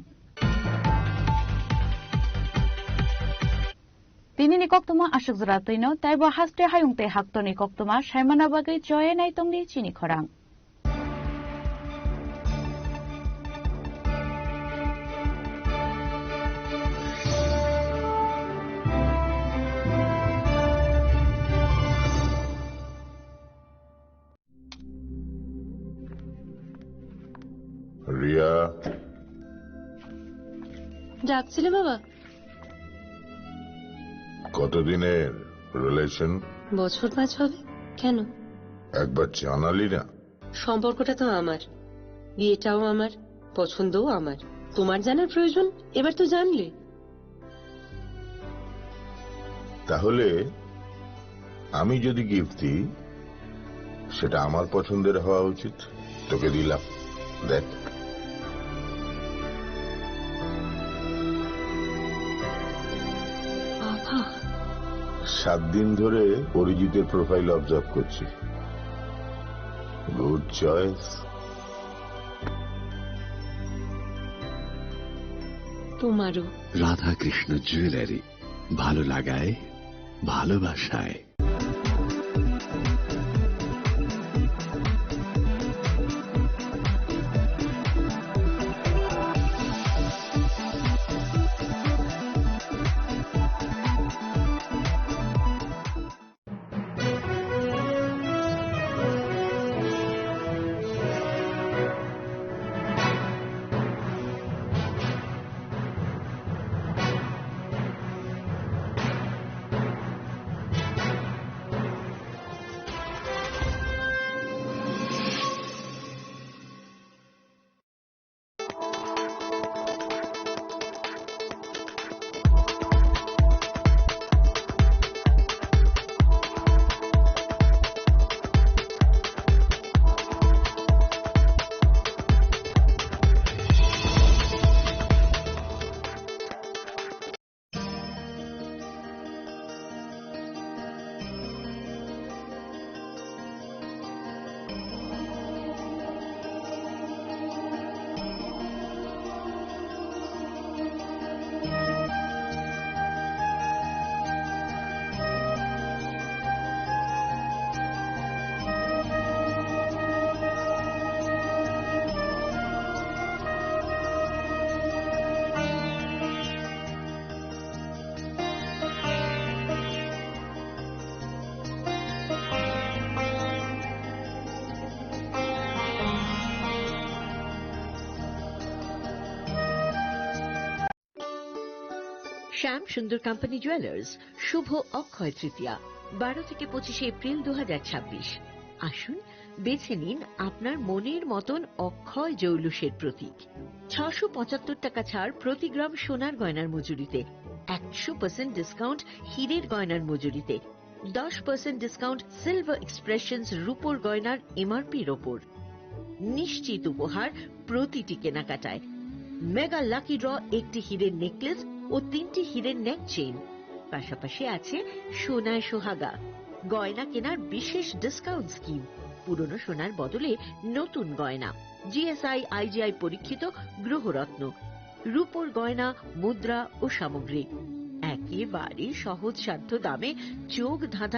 Tinini koktuma ashuk zratino, taibo haste hayungte haktoni koktuma, shaimana bagai joye naitongdi chini khorang. Riya, ডাকছিলে বাবা? কতদিনের রিলেশন? বছর 5 হবে। কেন? একবার জানালি না? সম্পর্কটা তো আমার, বিয়েটাও আমার, পছন্দও আমার। তোমার জানার প্রয়োজন এবার তো জানলে। তাহলে আমি যদি গিফট দিই সেটা আমার পছন্দের হওয়া উচিত। তোকে দিলাম, দেখ। 7 দিন ধরে অরিজিতের প্রোফাইল অবজার্ভ করছি। Good choice. তোমারও। রাধাকৃষ্ণ জুয়েলারি, ভালো লাগায় ভালোবাসায়। শ্যাম সুন্দর কোম্পানি জুয়েলার্স শুভ অক্ষয় তৃতীয়া 12 থেকে 25 এপ্রিল 2026। আসুন বেছে নিন আপনার মনের মতন অক্ষয় জৌলুসের প্রতীক। 675 টাকা ছাড় প্রতি গ্রাম সোনার গয়নার মজুরিতে, 100% ডিসকাউন্ট হীরের গয়নার মজুরিতে, 10% ডিসকাউন্ট সিলভার এক্সপ্রেশনস রূপোর গয়নার এমআরপির ওপর। নিশ্চিত উপহার প্রতিটি কেনাকাটায়। মেগা লাকি ড্র একটি হীরের নেকলেস ও 3টি হীরের নেক চেইন। পাশাপাশি আছে সোনায় সোহাগা। গয়না কেনার বিশেষ ডিসকাউন্ট স্কিম। পুরনো সোনার বদলে নতুন গয়না। জিএসআই আইজিআই পরীক্ষিত গ্রহরত্ন, রূপোর গয়না, মুদ্রা ও সামগ্রী একেবারে সহজসাধ্য দামে চোখ ধাঁধা